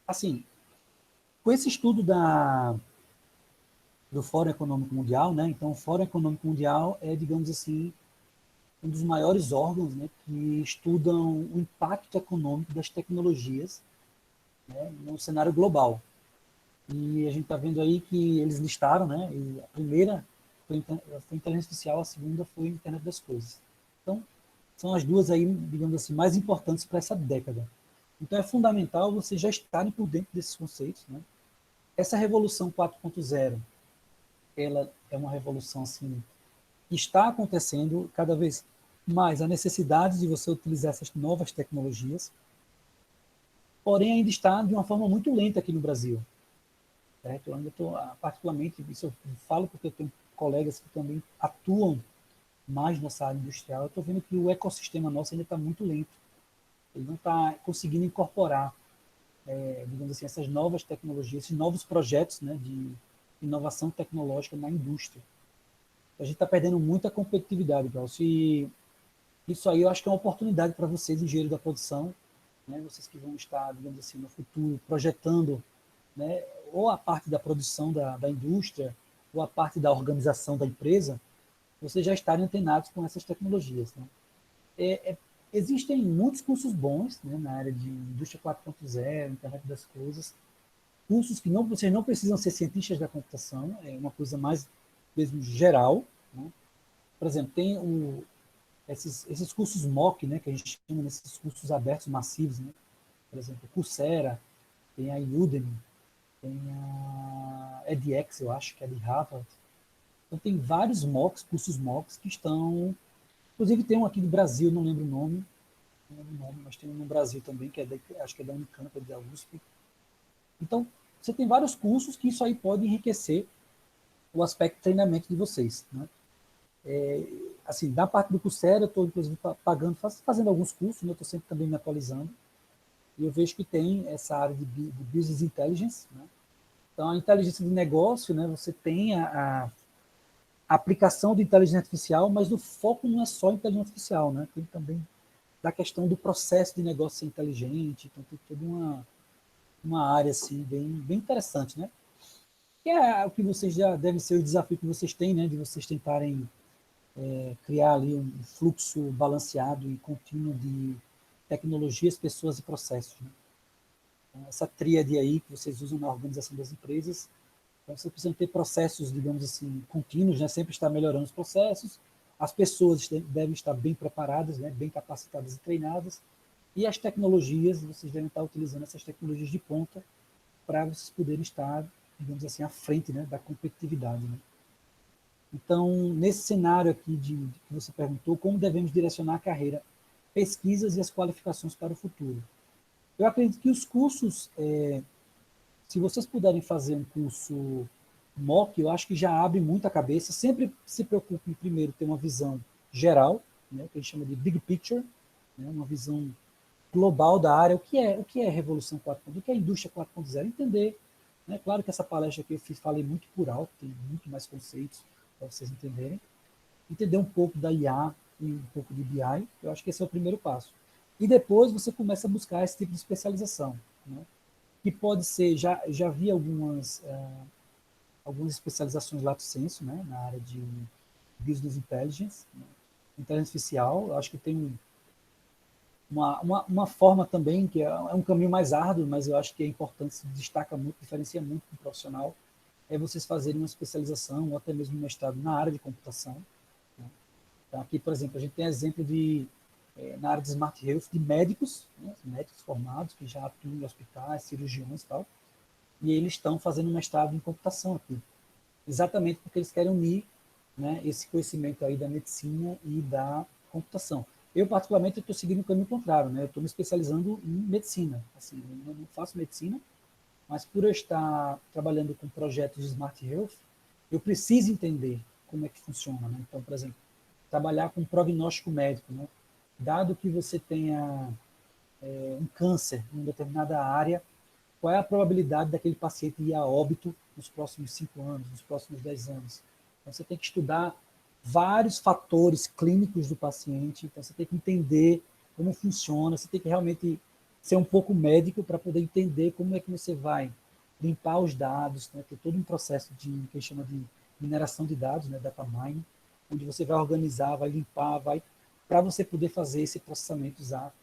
Assim, com esse estudo do Fórum Econômico Mundial, né? Então, o Fórum Econômico Mundial é, digamos assim, um dos maiores órgãos, né, que estudam o impacto econômico das tecnologias, né, no cenário global. E a gente está vendo aí que eles listaram, né? E a primeira foi inteligência artificial, a segunda foi a internet das coisas. Então, são as duas aí, digamos assim, mais importantes para essa década. Então, é fundamental vocês já estarem por dentro desses conceitos, né? Essa revolução 4.0, ela é uma revolução assim que está acontecendo cada vez mais a necessidade de você utilizar essas novas tecnologias, porém ainda está de uma forma muito lenta aqui no Brasil. Certo? Eu ainda estou, particularmente, isso eu falo porque eu tenho colegas que também atuam mais nessa área industrial, eu estou vendo que o ecossistema nosso ainda está muito lento. Ele não está conseguindo incorporar, digamos assim, essas novas tecnologias, esses novos projetos, né, de inovação tecnológica na indústria. A gente está perdendo muita competitividade, Glaucio, e isso aí eu acho que é uma oportunidade para vocês, engenheiros da produção, né, vocês que vão estar, digamos assim, no futuro, projetando, né, ou a parte da produção da indústria, ou a parte da organização da empresa, vocês já estarem antenados com essas tecnologias. Né? Existem muitos cursos bons, né, na área de indústria 4.0, internet das coisas, cursos que vocês não precisam ser cientistas da computação, é uma coisa mais mesmo geral. Né? Por exemplo, tem esses cursos MOOC, né, que a gente chama desses cursos abertos massivos, né? Por exemplo, Coursera, tem a Udemy, tem a edX, eu acho, que é de Harvard. Então, tem vários MOOCs, cursos MOOCs, que estão... Inclusive, tem um aqui do Brasil, não lembro o nome, mas tem um no Brasil também, que acho que é da Unicamp, é da USP. Então, você tem vários cursos que isso aí pode enriquecer o aspecto de treinamento de vocês. Né? Assim, da parte do Coursera, eu estou, inclusive, pagando, fazendo alguns cursos, né? Eu estou sempre também me atualizando, e eu vejo que tem essa área de Business Intelligence, né? Então, a inteligência de negócio, né? Você tem a aplicação de inteligência artificial, mas o foco não é só inteligência artificial, né? Tem também da questão do processo de negócio ser inteligente, então tem toda uma área assim bem interessante, né? Que é o que vocês já devem ser o desafio que vocês têm, né? De vocês tentarem criar ali um fluxo balanceado e contínuo de tecnologias, pessoas e processos. Né? Então, essa tríade aí que vocês usam na organização das empresas, então vocês precisam ter processos, digamos assim, contínuos, né? Sempre estar melhorando os processos, as pessoas devem estar bem preparadas, né? Bem capacitadas e treinadas, e as tecnologias, vocês devem estar utilizando essas tecnologias de ponta para vocês poderem estar, digamos assim, à frente, né? Da competitividade. Né? Então, nesse cenário aqui que você perguntou, como devemos direcionar a carreira, pesquisas e as qualificações para o futuro? Eu acredito que os cursos, se vocês puderem fazer um curso MOOC, eu acho que já abre muito a cabeça. Sempre se preocupe em primeiro ter uma visão geral, né, que a gente chama de big picture, né, uma visão global da área, o que é Revolução 4.0, o que é Indústria 4.0, entender. Né, claro que essa palestra aqui falei muito por alto, tem muito mais conceitos para vocês entenderem, entender um pouco da IA e um pouco de BI. Eu acho que esse é o primeiro passo. E depois você começa a buscar esse tipo de especialização, né? Que pode ser, já vi algumas especializações lato sensu, né? Na área de Business Intelligence, né? Inteligência artificial. Eu acho que tem uma forma também, que é um caminho mais árduo, mas eu acho que é importante, se destaca muito, diferencia muito do profissional, é vocês fazerem uma especialização ou até mesmo um mestrado na área de computação. Né? Então, aqui, por exemplo, a gente tem exemplo na área de Smart Health, de médicos, né? Médicos formados, que já atuam em hospitais, cirurgiões e tal, e eles estão fazendo um mestrado em computação aqui, exatamente porque eles querem unir, né, esse conhecimento aí da medicina e da computação. Eu, particularmente, estou seguindo o caminho contrário, né? Eu estou me especializando em medicina. Assim, eu não faço medicina, mas por eu estar trabalhando com projetos de Smart Health, eu preciso entender como é que funciona, né? Então, por exemplo, trabalhar com prognóstico médico, né? Dado que você tenha um câncer em determinada área, qual é a probabilidade daquele paciente ir a óbito nos próximos 5 anos, nos próximos 10 anos? Então, você tem que estudar vários fatores clínicos do paciente, então você tem que entender como funciona, você tem que realmente ser um pouco médico para poder entender como é que você vai limpar os dados, né? Ter todo um processo que a gente chama de mineração de dados, né? Data mining, onde você vai organizar, vai limpar, para você poder fazer esse processamento, usar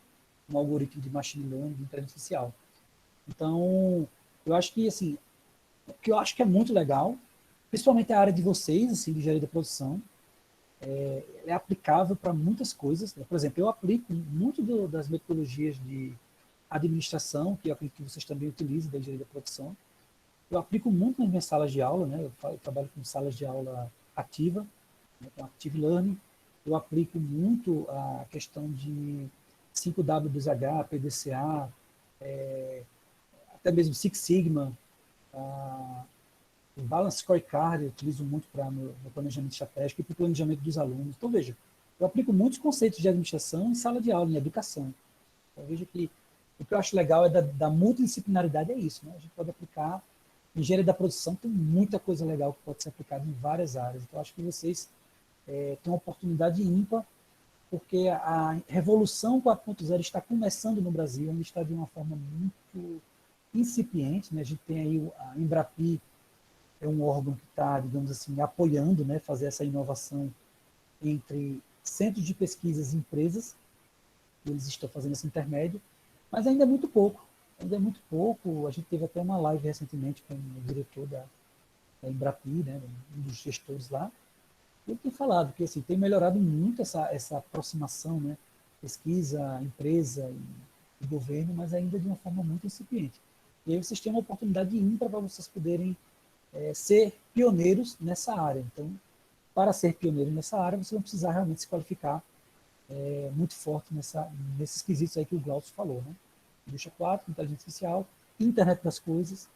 um algoritmo de machine learning, de inteligência artificial. Então, eu acho que, assim, o que eu acho que é muito legal, principalmente a área de vocês, assim, de engenharia da produção, é aplicável para muitas coisas. Por exemplo, eu aplico muito das metodologias de administração, que eu acredito que vocês também utilizam da engenharia da produção. Eu aplico muito nas minhas salas de aula, né? Eu trabalho com salas de aula ativa, né? Com Active Learning. Eu aplico muito a questão de 5W2H, PDCA, até mesmo Six Sigma, o Balance Scorecard eu utilizo muito para meu planejamento estratégico e para o planejamento dos alunos. Então, veja, eu aplico muitos conceitos de administração em sala de aula, em educação. Então, veja que o que eu acho legal é da multidisciplinaridade, é isso, né? A gente pode aplicar, engenharia da produção tem muita coisa legal que pode ser aplicada em várias áreas. Então, eu acho que vocês têm uma oportunidade ímpar, porque a revolução 4.0 está começando no Brasil, ainda está de uma forma muito incipiente, né? A gente tem aí a Embrapi, é um órgão que está, digamos assim, apoiando, né, fazer essa inovação entre centros de pesquisas e empresas. Eles estão fazendo esse intermédio, mas ainda é muito pouco. Ainda é muito pouco. A gente teve até uma live recentemente com o diretor da Embrapi, né, um dos gestores lá. Ele tem falado que assim, tem melhorado muito essa aproximação, né, pesquisa, empresa e governo, mas ainda de uma forma muito incipiente. E aí vocês têm uma oportunidade ímpar para vocês poderem ser pioneiros nessa área. Então, para ser pioneiro nessa área, você vai precisar realmente se qualificar muito forte nesses quesitos aí que o Glaucio falou, né? Indústria 4, inteligência artificial, internet das coisas,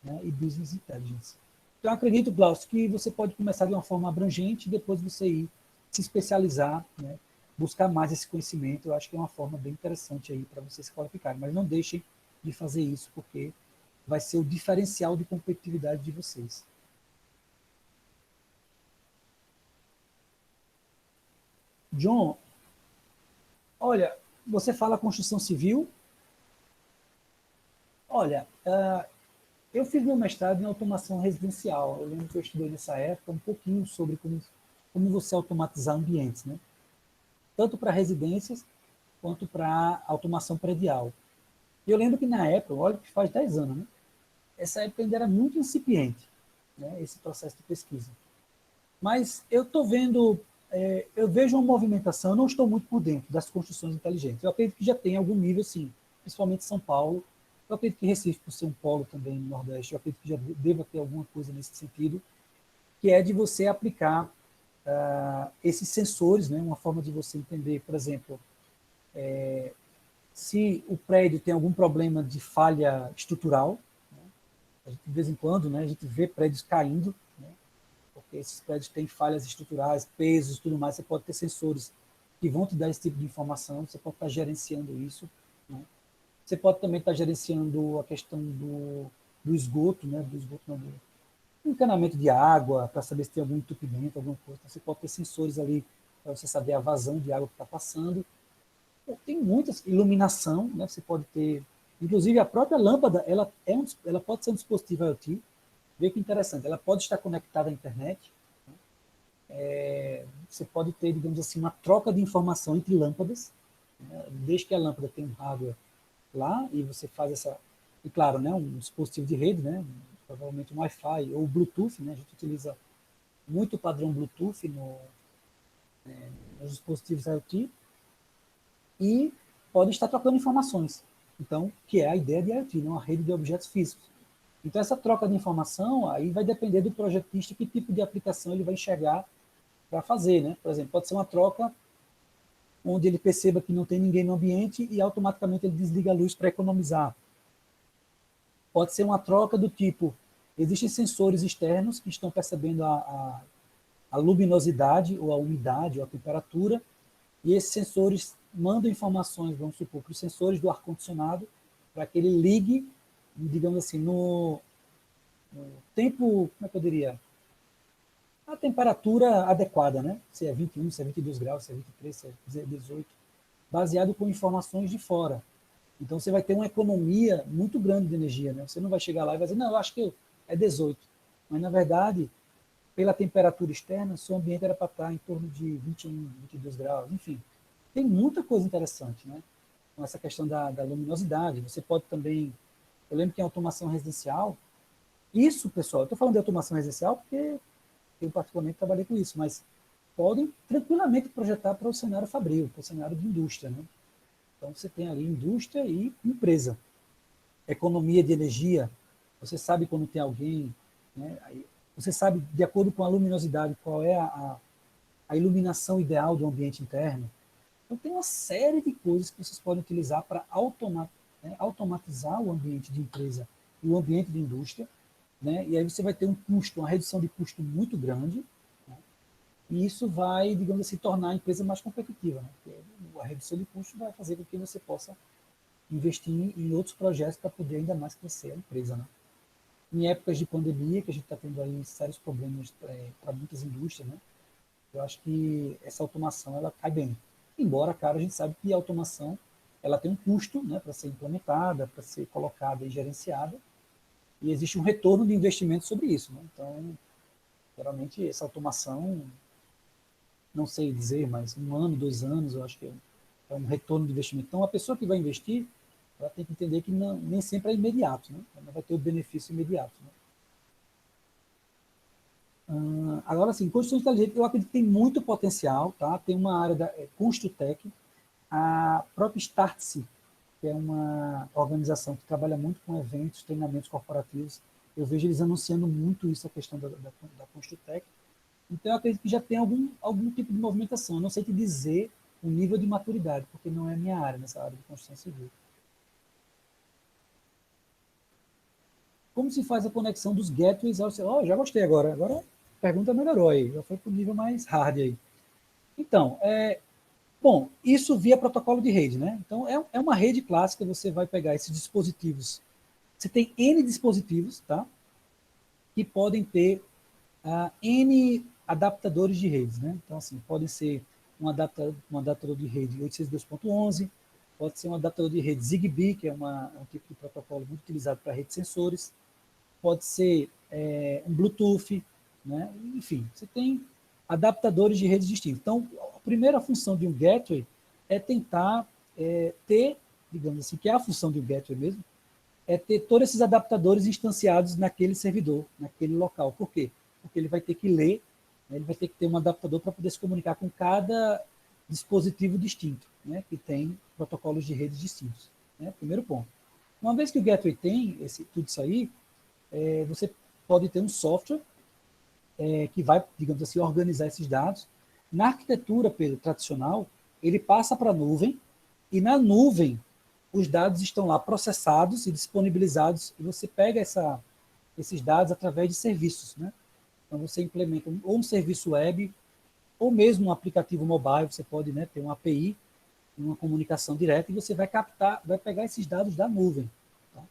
né? E business intelligence. Então, eu acredito, Glaucio, que você pode começar de uma forma abrangente e depois você ir se especializar, né? Buscar mais esse conhecimento. Eu acho que é uma forma bem interessante aí para você se qualificar. Mas não deixem de fazer isso, porque vai ser o diferencial de competitividade de vocês. John, olha, você fala construção civil. Olha, eu fiz meu mestrado em automação residencial. Eu lembro que eu estudei nessa época um pouquinho sobre como você automatizar ambientes, né? Tanto para residências quanto para automação predial. E eu lembro que na época, olha que faz 10 anos, né? Essa época ainda era muito incipiente, né? Esse processo de pesquisa. Mas eu estou vendo, eu vejo uma movimentação, eu não estou muito por dentro das construções inteligentes. Eu acredito que já tem algum nível, sim, principalmente São Paulo. Eu acredito que Recife, por ser um polo também no Nordeste, eu acredito que já deva ter alguma coisa nesse sentido, que é de você aplicar esses sensores, né, uma forma de você entender, por exemplo, se o prédio tem algum problema de falha estrutural, né, a gente, de vez em quando, né, a gente vê prédios caindo, né, porque esses prédios têm falhas estruturais, pesos e tudo mais, você pode ter sensores que vão te dar esse tipo de informação, você pode estar gerenciando isso, né? Você pode também estar gerenciando a questão do esgoto, né? Do esgoto, não, encanamento de água, para saber se tem algum entupimento, alguma coisa. Então, você pode ter sensores ali para você saber a vazão de água que está passando. Tem muitas, iluminação, né? Você pode ter, inclusive a própria lâmpada, ela pode ser um dispositivo IoT. Vê que interessante, ela pode estar conectada à internet. Você pode ter, digamos assim, uma troca de informação entre lâmpadas, né? Desde que a lâmpada tenha um hardware lá e você faz essa, e claro, né, um dispositivo de rede, né, provavelmente um Wi-Fi ou Bluetooth, né, a gente utiliza muito o padrão Bluetooth nos dispositivos IoT e pode estar trocando informações. Então, que é a ideia de IoT, né, uma rede de objetos físicos. Então, essa troca de informação aí vai depender do projetista, que tipo de aplicação ele vai enxergar para fazer, né? Por exemplo, pode ser uma troca onde ele perceba que não tem ninguém no ambiente e automaticamente ele desliga a luz para economizar. Pode ser uma troca do tipo, existem sensores externos que estão percebendo a luminosidade, ou a umidade, ou a temperatura, e esses sensores mandam informações, vamos supor, para os sensores do ar-condicionado, para que ele ligue, digamos assim, no tempo, como é que eu diria? A temperatura adequada, né? Se é 21, se é 22 graus, se é 23, se é 18, baseado com informações de fora. Então, você vai ter uma economia muito grande de energia, né? Você não vai chegar lá e vai dizer, não, eu acho que é 18. Mas, na verdade, pela temperatura externa, seu ambiente era para estar em torno de 21, 22 graus, enfim. Tem muita coisa interessante, né? Com essa questão da luminosidade. Você pode também... Eu lembro que em automação residencial, isso, pessoal, eu estou falando de automação residencial porque eu particularmente trabalhei com isso, mas podem tranquilamente projetar para o cenário fabril, para o cenário de indústria, né? Então, você tem ali indústria e empresa. Economia de energia, você sabe quando tem alguém, né? Você sabe, de acordo com a luminosidade, qual é a iluminação ideal do ambiente interno. Então, tem uma série de coisas que vocês podem utilizar para automatizar o ambiente de empresa e o ambiente de indústria, né? E aí você vai ter um custo, uma redução de custo muito grande, né? E isso vai, digamos assim, tornar a empresa mais competitiva, né? Porque a redução de custo vai fazer com que você possa investir em outros projetos para poder ainda mais crescer a empresa, né? Em épocas de pandemia, que a gente está tendo aí sérios problemas para muitas indústrias, né? Eu acho que essa automação ela cai bem. Embora, cara, a gente sabe que a automação ela tem um custo, né, para ser implementada, para ser colocada e gerenciada, e existe um retorno de investimento sobre isso, né? Então, geralmente, essa automação, não sei dizer, mas 1 ano, 2 anos, eu acho que é um retorno de investimento. Então, a pessoa que vai investir, ela tem que entender que não, nem sempre é imediato, né? Ela vai ter o benefício imediato, né? Agora, assim, construção inteligente, eu acredito que tem muito potencial, tá? Tem uma área da Construtec, a própria Startse, que é uma organização que trabalha muito com eventos, treinamentos corporativos. Eu vejo eles anunciando muito isso, a questão da Construtec. Então, eu acredito que já tem algum tipo de movimentação. Eu não sei te dizer o nível de maturidade, porque não é a minha área, nessa área de construção civil. Como se faz a conexão dos gateways ao celular? Oh, já gostei agora. Agora a pergunta melhorou aí. Já foi para o nível mais hard aí. Então, bom, isso via protocolo de rede, né? Então, é uma rede clássica, você vai pegar esses dispositivos. Você tem N dispositivos, tá? Que podem ter N adaptadores de redes, né? Então, assim, pode ser um adaptador de rede 802.11, pode ser um adaptador de rede Zigbee, que é um tipo de protocolo muito utilizado para rede de sensores, pode ser um Bluetooth, né? Enfim, você tem adaptadores de redes distintos. Então, a primeira função de um gateway é tentar ter, digamos assim, que é a função de um gateway mesmo, é ter todos esses adaptadores instanciados naquele servidor, naquele local. Por quê? Porque ele vai ter que ler, né? Ele vai ter que ter um adaptador para poder se comunicar com cada dispositivo distinto, né? Que tem protocolos de redes distintos, né? Primeiro ponto. Uma vez que o gateway tem tudo isso aí, você pode ter um software que vai, digamos assim, organizar esses dados. Na arquitetura, Pedro, tradicional, ele passa para a nuvem, e na nuvem os dados estão lá processados e disponibilizados, e você pega esses dados através de serviços, né? Então, você implementa ou um serviço web, ou mesmo um aplicativo mobile, você pode, né, ter uma API, uma comunicação direta, e você vai captar, vai pegar esses dados da nuvem. Tá?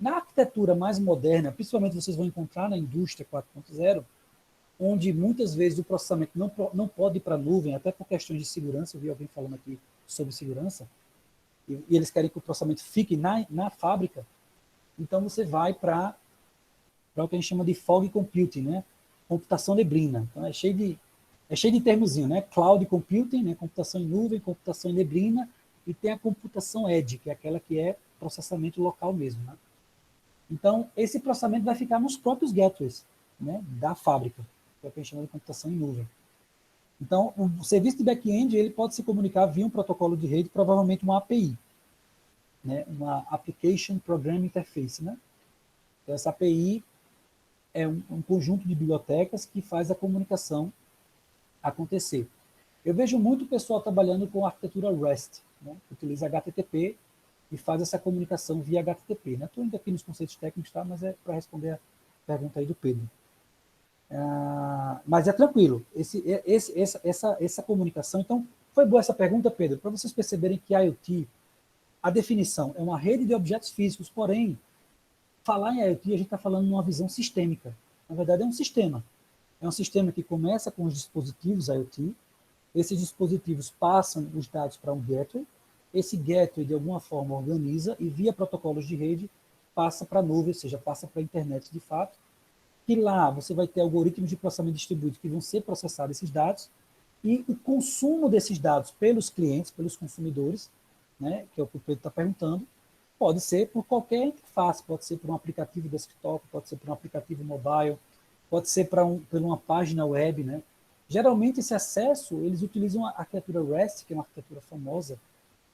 Na arquitetura mais moderna, principalmente vocês vão encontrar na indústria 4.0, onde muitas vezes o processamento não pode ir para a nuvem, até por questões de segurança, eu vi alguém falando aqui sobre segurança, e eles querem que o processamento fique na fábrica, então você vai para o que a gente chama de fog computing, né? Computação neblina. Então é cheio de termozinho, né? Cloud computing, né? Computação em nuvem, computação em neblina, e tem a computação edge, que é aquela que é processamento local mesmo, né? Então, esse processamento vai ficar nos próprios gateways, né, da fábrica, que é o que a gente chama de computação em nuvem. Então, o serviço de back-end ele pode se comunicar via um protocolo de rede, provavelmente uma API, né, uma Application Programming Interface. Né? Então, essa API é um conjunto de bibliotecas que faz a comunicação acontecer. Eu vejo muito pessoal trabalhando com a arquitetura REST, né, que utiliza HTTP, e faz essa comunicação via HTTP. Estou indo aqui nos conceitos técnicos, tá? Mas é para responder a pergunta aí do Pedro. Mas é tranquilo, essa comunicação. Então, foi boa essa pergunta, Pedro, para vocês perceberem que a IoT, a definição é uma rede de objetos físicos, porém, falar em IoT, a gente está falando numa visão sistêmica. Na verdade, é um sistema. É um sistema que começa com os dispositivos IoT, esses dispositivos passam os dados para um gateway, esse gateway, de alguma forma, organiza e, via protocolos de rede, passa para a nuvem, ou seja, passa para a internet de fato, e lá você vai ter algoritmos de processamento distribuído que vão ser processados esses dados, e o consumo desses dados pelos clientes, pelos consumidores, né, que é o que o Pedro está perguntando, pode ser por qualquer interface, pode ser por um aplicativo desktop, pode ser por um aplicativo mobile, pode ser por uma página web. Né? Geralmente, esse acesso, eles utilizam a arquitetura REST, que é uma arquitetura famosa,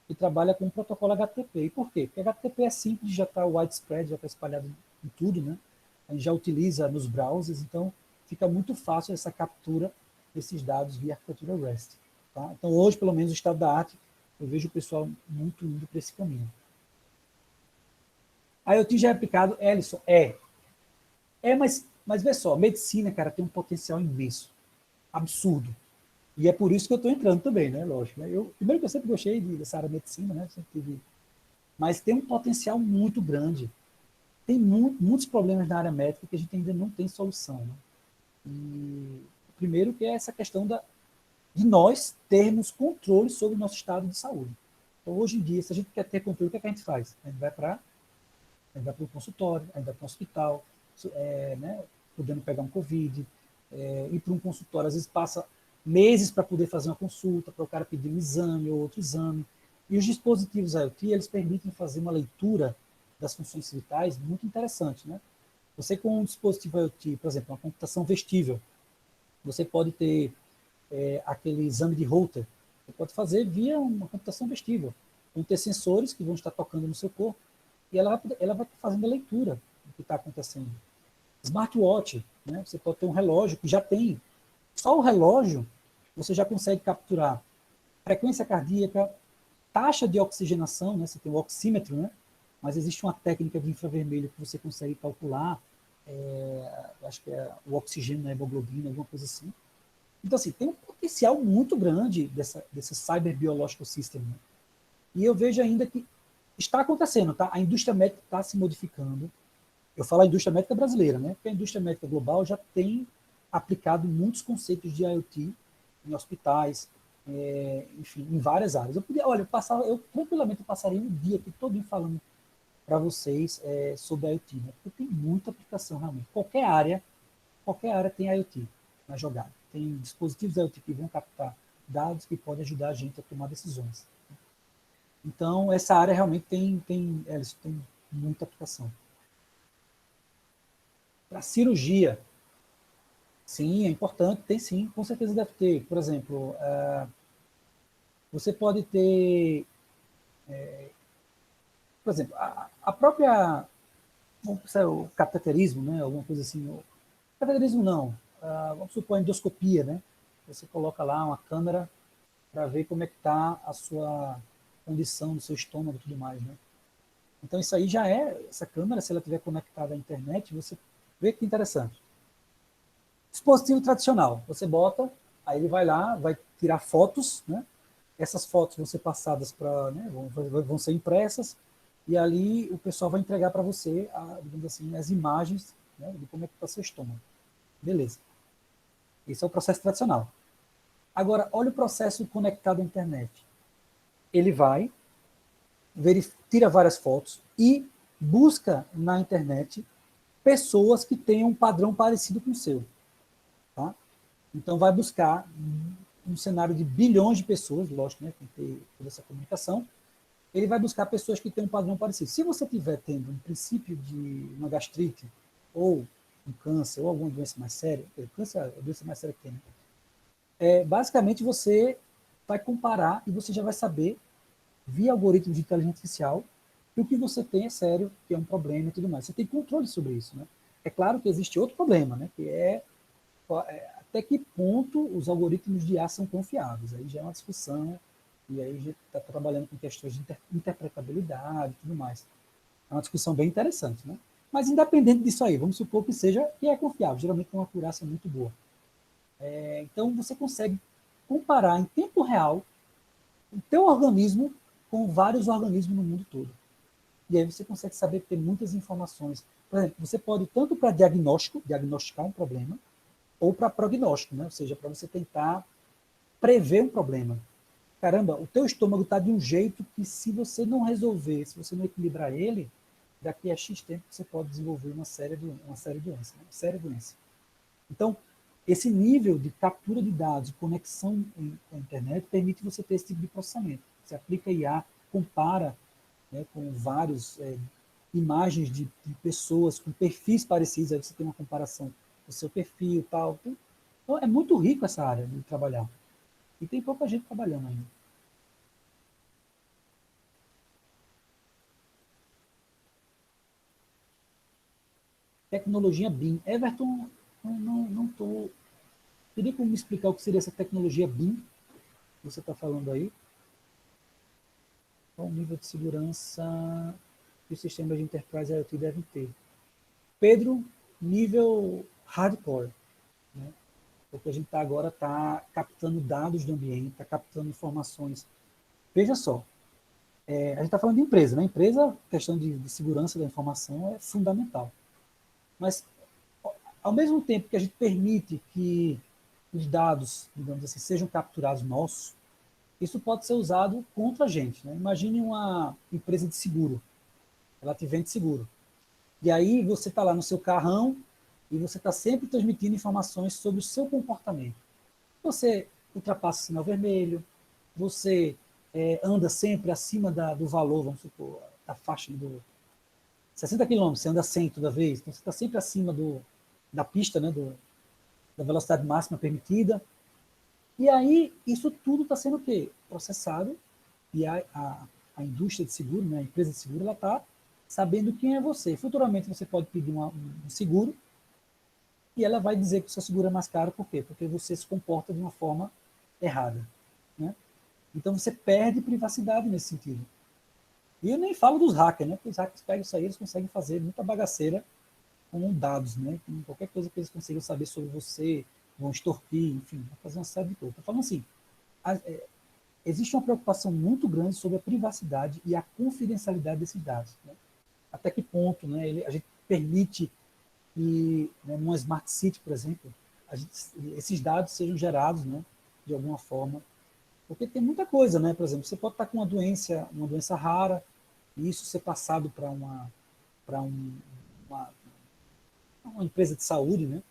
que trabalha com o protocolo HTTP. E por quê? Porque HTTP é simples, já está widespread, já está espalhado em tudo, né? A gente já utiliza nos browsers, então fica muito fácil essa captura desses dados via arquitetura REST. Tá? Então, hoje, pelo menos, o estado da arte, eu vejo o pessoal muito indo para esse caminho. A IoT já é aplicado, Ellison? Mas vê só, medicina, cara, tem um potencial imenso, absurdo. E é por isso que eu estou entrando também, né? Lógico. Né? Primeiro que eu sempre gostei dessa área de medicina, né? Sempre tive, mas tem um potencial muito grande. Tem muitos problemas na área médica que a gente ainda não tem solução. Né? E, primeiro que é essa questão de nós termos controle sobre o nosso estado de saúde. Então, hoje em dia, se a gente quer ter controle, o que, é que a gente faz? A gente vai para o consultório, a gente vai para o hospital, né? Podendo pegar um Covid, ir para um consultório, às vezes passa meses para poder fazer uma consulta, para o cara pedir um exame ou outro exame. E os dispositivos IoT, eles permitem fazer uma leitura das funções vitais muito interessante. Né? Você com um dispositivo IoT, por exemplo, uma computação vestível, você pode ter aquele exame de Holter, você pode fazer via uma computação vestível. Vão ter sensores que vão estar tocando no seu corpo e ela vai estar fazendo a leitura do que está acontecendo. Smartwatch, né? Você pode ter um relógio que já tem, só o relógio, você já consegue capturar frequência cardíaca, taxa de oxigenação, né? Você tem o oxímetro, né? Mas existe uma técnica de infravermelho que você consegue calcular, acho que é o oxigênio na hemoglobina, alguma coisa assim. Então, assim, tem um potencial muito grande desse cyber biological system. Né? E eu vejo ainda que está acontecendo, tá? A indústria médica está se modificando. Eu falo a indústria médica brasileira, né? Porque a indústria médica global já tem aplicado muitos conceitos de IoT em hospitais, enfim, em várias áreas. Eu tranquilamente passaria um dia aqui todo falando para vocês sobre IoT, né? Porque tem muita aplicação realmente. Qualquer área tem IoT na jogada. Tem dispositivos IoT que vão captar dados que podem ajudar a gente a tomar decisões. Então, essa área realmente tem muita aplicação. Para cirurgia, sim, é importante, tem sim, com certeza deve ter. Por exemplo, você pode ter, por exemplo, a própria, o cateterismo, né, alguma coisa assim. O cateterismo não, vamos supor a endoscopia, né? Você coloca lá uma câmera para ver como é que está a sua condição do seu estômago e tudo mais, né? Então isso aí já essa câmera, se ela estiver conectada à internet, você vê que interessante. Dispositivo tradicional, você bota, aí ele vai lá, vai tirar fotos, né? Essas fotos vão ser passadas para, né, vão ser impressas, e ali o pessoal vai entregar para você, digamos assim, as imagens, né, de como é que está seu estômago. Beleza. Esse é o processo tradicional. Agora, olha o processo conectado à internet. Ele vai, tira várias fotos e busca na internet pessoas que tenham um padrão parecido com o seu. Tá? Então, vai buscar um cenário de bilhões de pessoas, lógico, né, tem que ter toda essa comunicação, ele vai buscar pessoas que têm um padrão parecido. Se você estiver tendo um princípio de uma gastrite, ou um câncer, ou alguma doença mais séria, o câncer é a doença mais séria que tem, né? Basicamente você vai comparar e você já vai saber, via algoritmo de inteligência artificial, que o que você tem é sério, que é um problema e tudo mais. Você tem controle sobre isso. Né? É claro que existe outro problema, né? Que é até que ponto os algoritmos de IA são confiáveis. Aí já é uma discussão, e aí a gente está trabalhando com questões de interpretabilidade e tudo mais. É uma discussão bem interessante. Né? Mas independente disso aí, vamos supor que seja que é confiável, geralmente tem uma acurácia muito boa. Então você consegue comparar em tempo real o teu organismo com vários organismos no mundo todo. E aí você consegue saber ter muitas informações. Por exemplo, você pode tanto para diagnosticar um problema, ou para prognóstico, né? Ou seja, para você tentar prever um problema. Caramba, o teu estômago está de um jeito que se você não resolver, se você não equilibrar ele, daqui a X tempo você pode desenvolver uma série de doenças. Né? Uma série de doenças. Então, esse nível de captura de dados, conexão com a internet, permite você ter esse tipo de processamento. Você aplica IA, compara, né, com várias imagens de pessoas com perfis parecidos, aí você tem uma comparação do seu perfil e tal. Então, é muito rico essa área de trabalhar. E tem pouca gente trabalhando ainda. Tecnologia BIM. Everton, não estou. Teria como me explicar o que seria essa tecnologia BIM que você está falando aí? Qual o nível de segurança que os sistemas de Enterprise IoT devem ter? Pedro, nível hardcore. Né? Porque a gente agora está captando dados do ambiente, está captando informações. Veja só, a gente está falando de empresa, né? Empresa, questão de segurança da informação é fundamental. Mas, ao mesmo tempo que a gente permite que os dados, digamos assim, sejam capturados nossos, isso pode ser usado contra a gente. Né? Imagine uma empresa de seguro, ela te vende seguro. E aí você está lá no seu carrão e você está sempre transmitindo informações sobre o seu comportamento. Você ultrapassa o sinal vermelho, você anda sempre acima do valor, vamos supor, da faixa do 60 km, você anda 100 toda vez, então você está sempre acima da pista, né, da velocidade máxima permitida. E aí, isso tudo está sendo o quê? Processado, e a indústria de seguro, né, a empresa de seguro, ela está sabendo quem é você. Futuramente você pode pedir um seguro e ela vai dizer que o seu seguro é mais caro, por quê? Porque você se comporta de uma forma errada. Né? Então você perde privacidade nesse sentido. E eu nem falo dos hackers, né? Porque os hackers pegam isso aí, eles conseguem fazer muita bagaceira com dados, né? Com qualquer coisa que eles consigam saber sobre você, vão extorquir, enfim, vão fazer uma série de coisas. Estou falando assim, existe uma preocupação muito grande sobre a privacidade e a confidencialidade desses dados. Né? Até que ponto, né, a gente permite que, né, numa Smart City, por exemplo, esses dados sejam gerados, né, de alguma forma, porque tem muita coisa, né? Por exemplo, você pode estar com uma doença rara, e isso ser passado para uma empresa de saúde, né?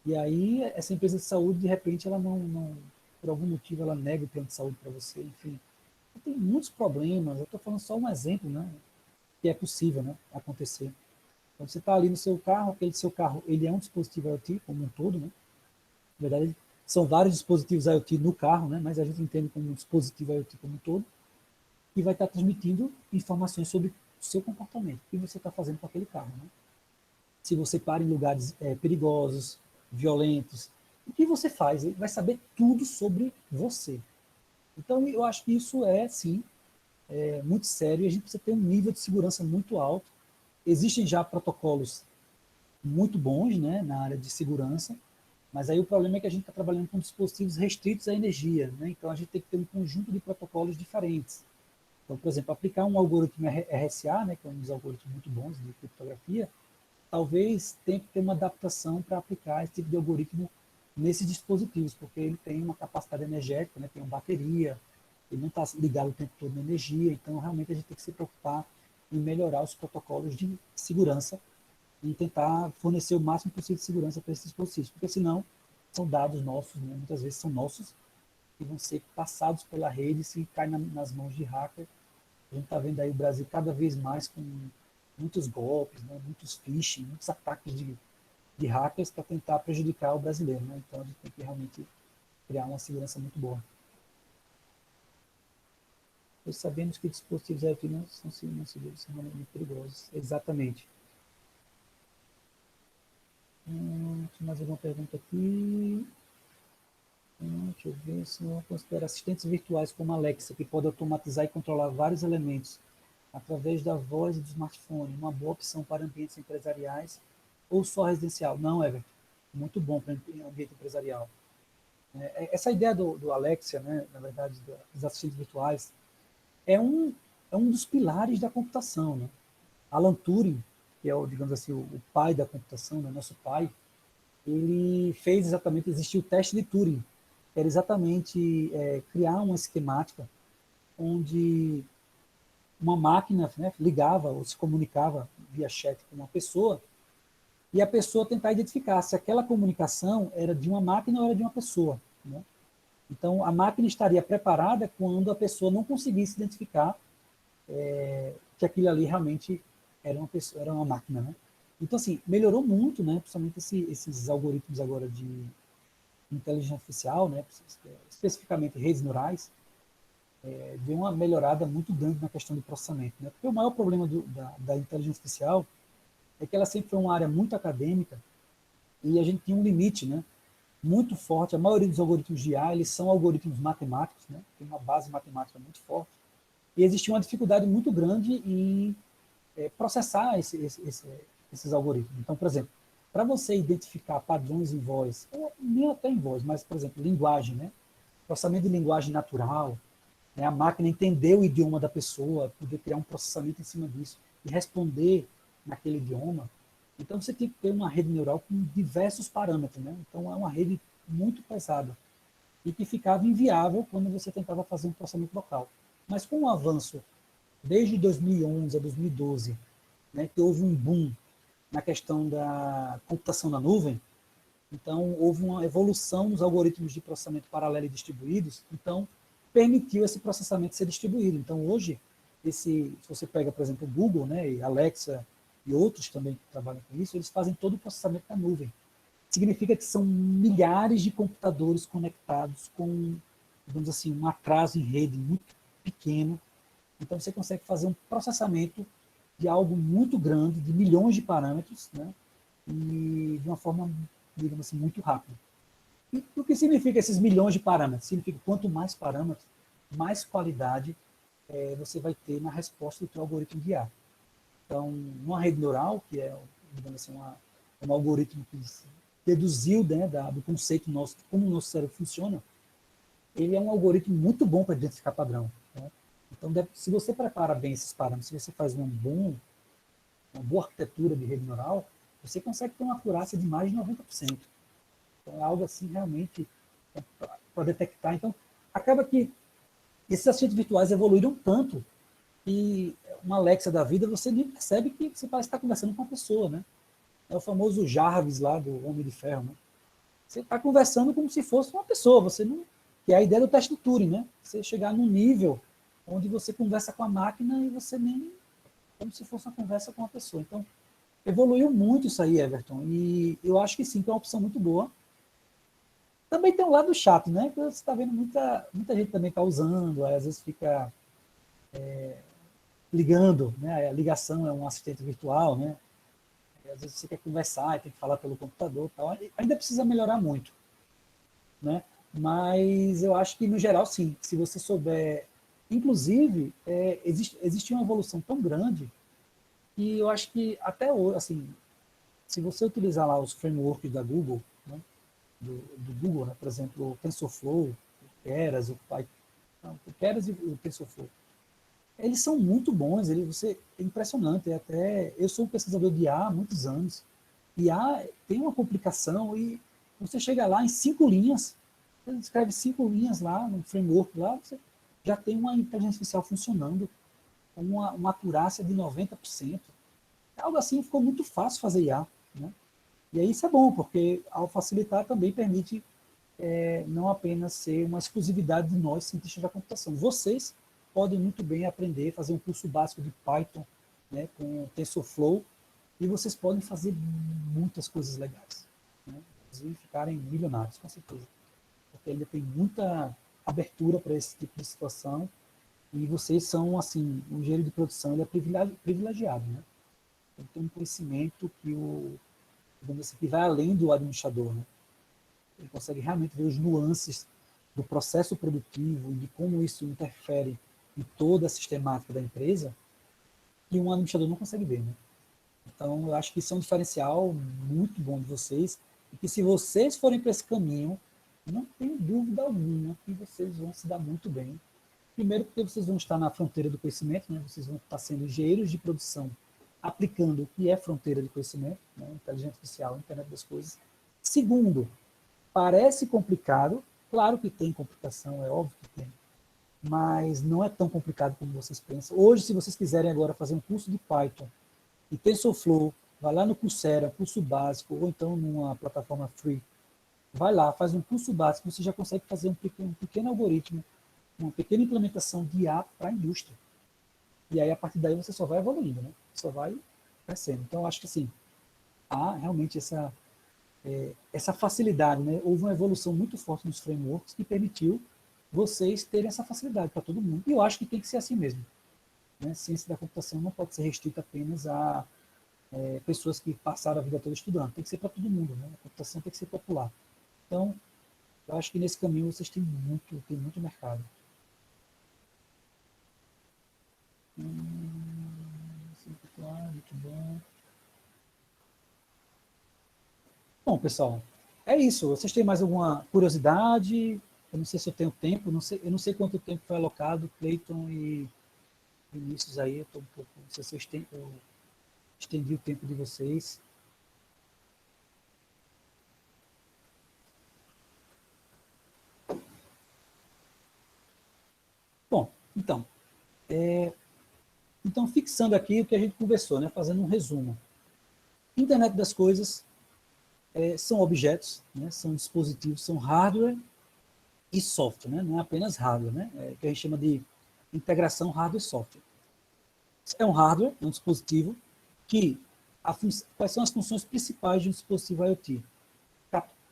E aí essa empresa de saúde, de repente, ela não por algum motivo, ela nega o plano de saúde para você, enfim. Tem muitos problemas, eu estou falando só um exemplo, né? Que é possível, né, acontecer. Então você está ali no seu carro, aquele seu carro, ele é um dispositivo IoT como um todo, né? Na verdade, são vários dispositivos IoT no carro, né? Mas a gente entende como um dispositivo IoT como um todo, que vai estar transmitindo informações sobre o seu comportamento, o que você está fazendo com aquele carro, né? Se você para em lugares perigosos, violentos, o que você faz? Ele vai saber tudo sobre você. Então, eu acho que isso é, sim, muito sério e a gente precisa ter um nível de segurança muito alto. Existem já protocolos muito bons, né, na área de segurança, mas aí o problema é que a gente está trabalhando com dispositivos restritos à energia, né? Então a gente tem que ter um conjunto de protocolos diferentes. Então, por exemplo, aplicar um algoritmo RSA, né, que é um dos algoritmos muito bons de criptografia, talvez tenha que ter uma adaptação para aplicar esse tipo de algoritmo nesses dispositivos, porque ele tem uma capacidade energética, né, tem uma bateria, ele não está ligado o tempo todo na energia, então realmente a gente tem que se preocupar em melhorar os protocolos de segurança e tentar fornecer o máximo possível de segurança para esses dispositivos, porque senão são dados nossos, né, muitas vezes são nossos, e vão ser passados pela rede se cair nas mãos de hacker. A gente está vendo aí o Brasil cada vez mais com muitos golpes, né, muitos phishing, muitos ataques de hackers para tentar prejudicar o brasileiro. Né? Então a gente tem que realmente criar uma segurança muito boa. Pois sabemos que dispositivos IoT não são seguros, são realmente perigosos. Exatamente. Tem mais alguma pergunta aqui? Deixa eu ver se eu considero assistentes virtuais como Alexa, que pode automatizar e controlar vários elementos através da voz e do smartphone, uma boa opção para ambientes empresariais ou só residencial. Não, Everton, muito bom para ambiente empresarial. Essa ideia do Alexa, né, na verdade, dos assistentes virtuais, é um dos pilares da computação. Né? Alan Turing, que é, digamos assim, o pai da computação, né, nosso pai, ele fez exatamente, existiu o teste de Turing, que era exatamente criar uma esquemática onde uma máquina, né, ligava ou se comunicava via chat com uma pessoa e a pessoa tentar identificar se aquela comunicação era de uma máquina ou era de uma pessoa. Né? Então, a máquina estaria preparada quando a pessoa não conseguisse identificar que aquilo ali realmente era uma pessoa, era uma máquina. Né? Então, assim, melhorou muito, né, principalmente esses algoritmos agora de inteligência artificial, né, especificamente redes neurais, deu uma melhorada muito grande na questão de processamento. Né? Porque o maior problema da inteligência artificial é que ela sempre foi uma área muito acadêmica e a gente tinha um limite, né, muito forte. A maioria dos algoritmos de IA, eles são algoritmos matemáticos, né, tem uma base matemática muito forte, e existia uma dificuldade muito grande em processar esses algoritmos. Então, por exemplo, para você identificar padrões em voz, ou nem até em voz, mas, por exemplo, linguagem, né, processamento de linguagem natural, né, a máquina entender o idioma da pessoa, poder criar um processamento em cima disso e responder naquele idioma. Então, você tem que ter uma rede neural com diversos parâmetros. Né? Então, é uma rede muito pesada e que ficava inviável quando você tentava fazer um processamento local. Mas com o avanço, desde 2011 a 2012, né, que houve um boom na questão da computação na nuvem, então houve uma evolução nos algoritmos de processamento paralelo e distribuídos, então permitiu esse processamento ser distribuído. Então hoje, se você pega, por exemplo, o Google, né, e Alexa e outros também que trabalham com isso, eles fazem todo o processamento na nuvem. Significa que são milhares de computadores conectados com, digamos assim, um atraso em rede muito pequeno. Então você consegue fazer um processamento de algo muito grande, de milhões de parâmetros, né, e de uma forma, digamos assim, muito rápida. E o que significa esses milhões de parâmetros? Significa que quanto mais parâmetros, mais qualidade você vai ter na resposta do seu algoritmo de IA. Então, uma rede neural, que é, digamos assim, um algoritmo que deduziu, né, do conceito nosso, de como o nosso cérebro funciona, ele é um algoritmo muito bom para identificar padrão. Né? Então, se você prepara bem esses parâmetros, se você faz uma boa arquitetura de rede neural, você consegue ter uma acurácia de mais de 90%. Então, é algo assim realmente para detectar. Então, acaba que esses assistentes virtuais evoluíram tanto que uma Alexa da vida, você nem percebe que você parece estar conversando com uma pessoa, né? É o famoso Jarvis lá do Homem de Ferro, né? Você está conversando como se fosse uma pessoa, você não... Que é a ideia do teste de Turing, né? Você chegar num nível onde você conversa com a máquina e você nem... como se fosse uma conversa com uma pessoa. Então, evoluiu muito isso aí, Everton, e eu acho que sim, que é uma opção muito boa. Também tem um lado chato, né? Que você está vendo muita gente também está usando, aí às vezes fica ligando, né? A ligação é um assistente virtual, né? E às vezes você quer conversar e tem que falar pelo computador, tal. Ainda precisa melhorar muito, né? Mas eu acho que no geral sim, se você souber, inclusive existe uma evolução tão grande que eu acho que até hoje, assim, se você utilizar lá os frameworks da Google, né? do Google, né? Por exemplo, o TensorFlow, o Keras, o Python, o Keras e o TensorFlow. eles são muito bons, é impressionante, eu sou um pesquisador de IA há muitos anos, IA tem uma complicação e você chega lá em 5 linhas, você escreve 5 linhas lá no framework lá, você já tem uma inteligência artificial funcionando com uma acurácia de 90%. Algo assim ficou muito fácil fazer IA, né? E aí isso é bom, porque ao facilitar também permite não apenas ser uma exclusividade de nós, cientistas da computação. Vocês podem muito bem aprender, fazer um curso básico de Python, né, com TensorFlow, e vocês podem fazer muitas coisas legais, né? Inclusive ficarem milionários, com certeza. Porque ainda tem muita abertura para esse tipo de situação, e vocês são, assim, o engenheiro de produção ele é privilegiado, né? Ele tem um conhecimento que vai além do administrador, né? Ele consegue realmente ver os nuances do processo produtivo e de como isso interfere em toda a sistemática da empresa, que um administrador não consegue ver, né? Então, eu acho que isso é um diferencial muito bom de vocês, e que se vocês forem para esse caminho, não tenho dúvida alguma que vocês vão se dar muito bem. Primeiro, porque vocês vão estar na fronteira do conhecimento, né? Vocês vão estar sendo engenheiros de produção, aplicando o que é fronteira de conhecimento, né? Inteligência artificial, internet das coisas. Segundo, parece complicado, claro que tem complicação, é óbvio que tem, mas não é tão complicado como vocês pensam. Hoje, se vocês quiserem agora fazer um curso de Python e TensorFlow, vai lá no Coursera, curso básico, ou então numa plataforma free, vai lá, faz um curso básico, você já consegue fazer um pequeno algoritmo, uma pequena implementação de IA para a indústria. E aí, a partir daí, você só vai evoluindo, né? Só vai crescendo. Então, eu acho que, assim, há realmente essa facilidade, né? Houve uma evolução muito forte nos frameworks que permitiu vocês terem essa facilidade para todo mundo. E eu acho que tem que ser assim mesmo, né? Ciência da computação não pode ser restrita apenas a pessoas que passaram a vida toda estudando. Tem que ser para todo mundo, né? A computação tem que ser popular. Então, eu acho que nesse caminho vocês têm muito mercado. Muito bom. Bom, pessoal, é isso. Vocês têm mais alguma curiosidade? Eu não sei se eu tenho tempo, eu não sei quanto tempo foi alocado, Cleiton e Vinícius aí, eu estou um pouco, não sei se eu estendi o tempo de vocês. Bom, então fixando aqui o que a gente conversou, né, fazendo um resumo. Internet das coisas são objetos, né, são dispositivos, são hardware e software, né, não é apenas hardware, né, que a gente chama de integração hardware-software. É um hardware, é um dispositivo que quais são as funções principais de um dispositivo IoT?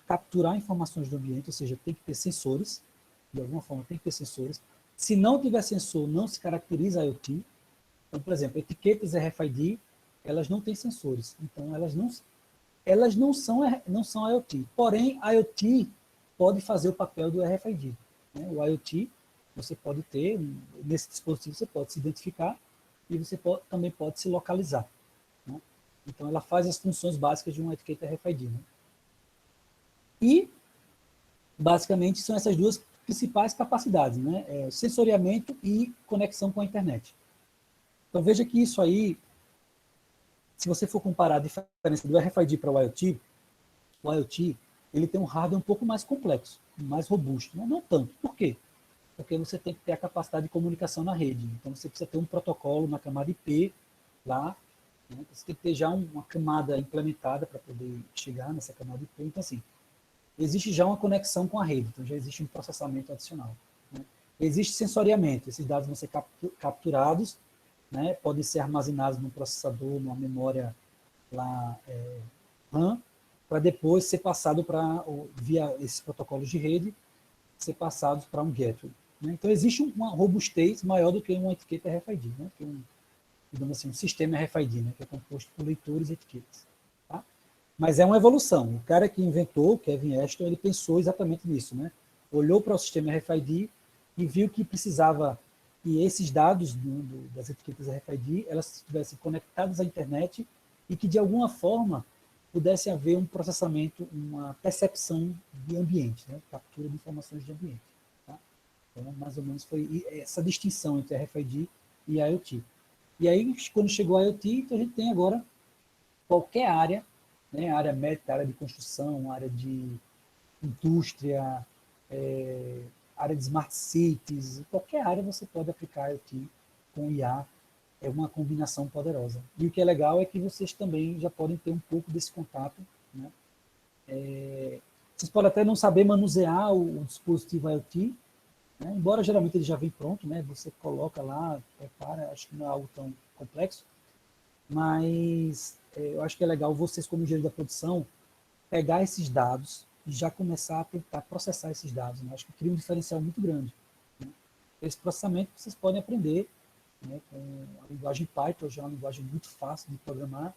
Capturar informações do ambiente, ou seja, tem que ter sensores, de alguma forma tem que ter sensores. Se não tiver sensor, não se caracteriza IoT. Então, por exemplo, etiquetas RFID, elas não têm sensores, então elas não são IoT. Porém, IoT pode fazer o papel do RFID. Né? O IoT, você pode ter, nesse dispositivo você pode se identificar e você também pode se localizar. Né? Então, ela faz as funções básicas de uma etiqueta RFID. Né? E, basicamente, são essas duas principais capacidades, né? Sensoriamento e conexão com a internet. Então, veja que isso aí, se você for comparar a diferença do RFID para o IoT ele tem um hardware um pouco mais complexo, mais robusto. Não tanto. Por quê? Porque você tem que ter a capacidade de comunicação na rede. Então, você precisa ter um protocolo na camada IP lá. Né? Você tem que ter já uma camada implementada para poder chegar nessa camada IP. Então, assim, existe já uma conexão com a rede. Então, já existe um processamento adicional. Né? Existe sensoriamento. Esses dados vão ser capturados, né? Podem ser armazenados num processador, numa memória lá, RAM, para depois ser passado via esses protocolos de rede, ser passados para um gateway. Né? Então, existe uma robustez maior do que uma etiqueta RFID, né? Que digamos assim, um sistema RFID, né? Que é composto por leitores e etiquetas. Tá? Mas é uma evolução. O cara que inventou, o Kevin Ashton, ele pensou exatamente nisso. Né? Olhou para o sistema RFID e viu que precisava que esses dados das etiquetas RFID elas estivessem conectadas à internet e que, de alguma forma, pudesse haver um processamento, uma percepção de ambiente, né? Captura de informações de ambiente. Tá? Então, mais ou menos foi essa distinção entre RFID e IoT. E aí, quando chegou a IoT, então a gente tem agora qualquer área, né, área médica, área de construção, área de indústria, área de smart cities, qualquer área você pode aplicar IoT com IA, é uma combinação poderosa. E o que é legal é que vocês também já podem ter um pouco desse contato, né? Vocês podem até não saber manusear o dispositivo IoT, né? Embora geralmente ele já vem pronto, né? Você coloca lá, prepara, acho que não é algo tão complexo, mas eu acho que é legal vocês, como engenheiros da produção, pegar esses dados e já começar a tentar processar esses dados. Né? Acho que cria um diferencial muito grande. Né? Esse processamento vocês podem aprender, né, com a linguagem Python, já é uma linguagem muito fácil de programar,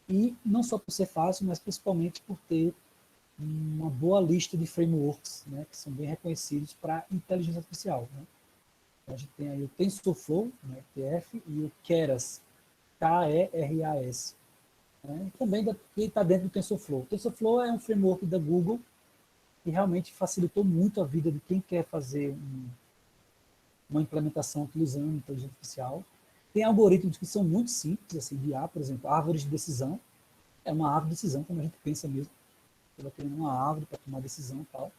e não só por ser fácil, mas principalmente por ter uma boa lista de frameworks, né, que são bem reconhecidos para inteligência artificial. Né? A gente tem aí o TensorFlow, né, TF, e o Keras, Keras. Né? Também que está dentro do TensorFlow. O TensorFlow é um framework da Google que realmente facilitou muito a vida de quem quer fazer uma implementação utilizando inteligência artificial. Tem algoritmos que são muito simples, assim, de IA, por exemplo, árvores de decisão. É uma árvore de decisão, como a gente pensa mesmo. Você vai criando uma árvore para tomar decisão e tal.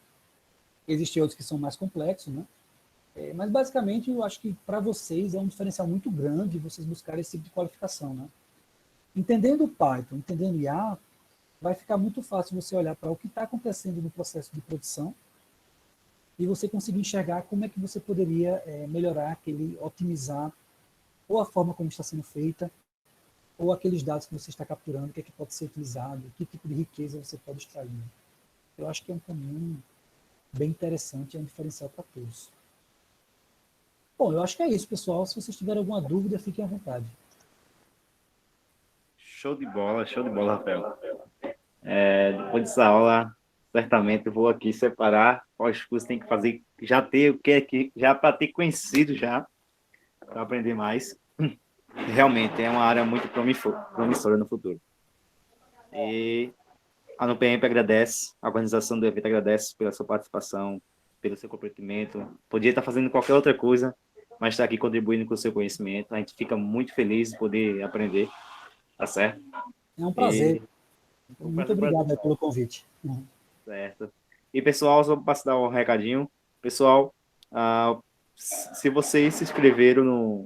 Existem outros que são mais complexos, né? Mas, basicamente, eu acho que para vocês é um diferencial muito grande vocês buscarem esse tipo de qualificação, né? Entendendo o Python, entendendo IA, vai ficar muito fácil você olhar para o que está acontecendo no processo de produção e você conseguir enxergar como é que você poderia melhorar, otimizar ou a forma como está sendo feita, ou aqueles dados que você está capturando, o que é que pode ser utilizado, que tipo de riqueza você pode extrair. Eu acho que é um caminho bem interessante, é um diferencial para todos. Bom, eu acho que é isso, pessoal. Se vocês tiverem alguma dúvida, fiquem à vontade. Show de bola, Rafael. Depois dessa aula, certamente eu vou aqui separar quais cursos tem que fazer, já ter o que é que, já para ter conhecido já, para aprender mais. Realmente é uma área muito promissora no futuro. E a NUPEMP agradece, a organização do evento agradece pela sua participação, pelo seu comprometimento. Podia estar fazendo qualquer outra coisa, mas está aqui contribuindo com o seu conhecimento. A gente fica muito feliz de poder aprender, tá certo? É um prazer. E um Muito prazer para obrigado todos. pelo convite. Certo. E, pessoal, só para dar um recadinho. Pessoal, se vocês se inscreveram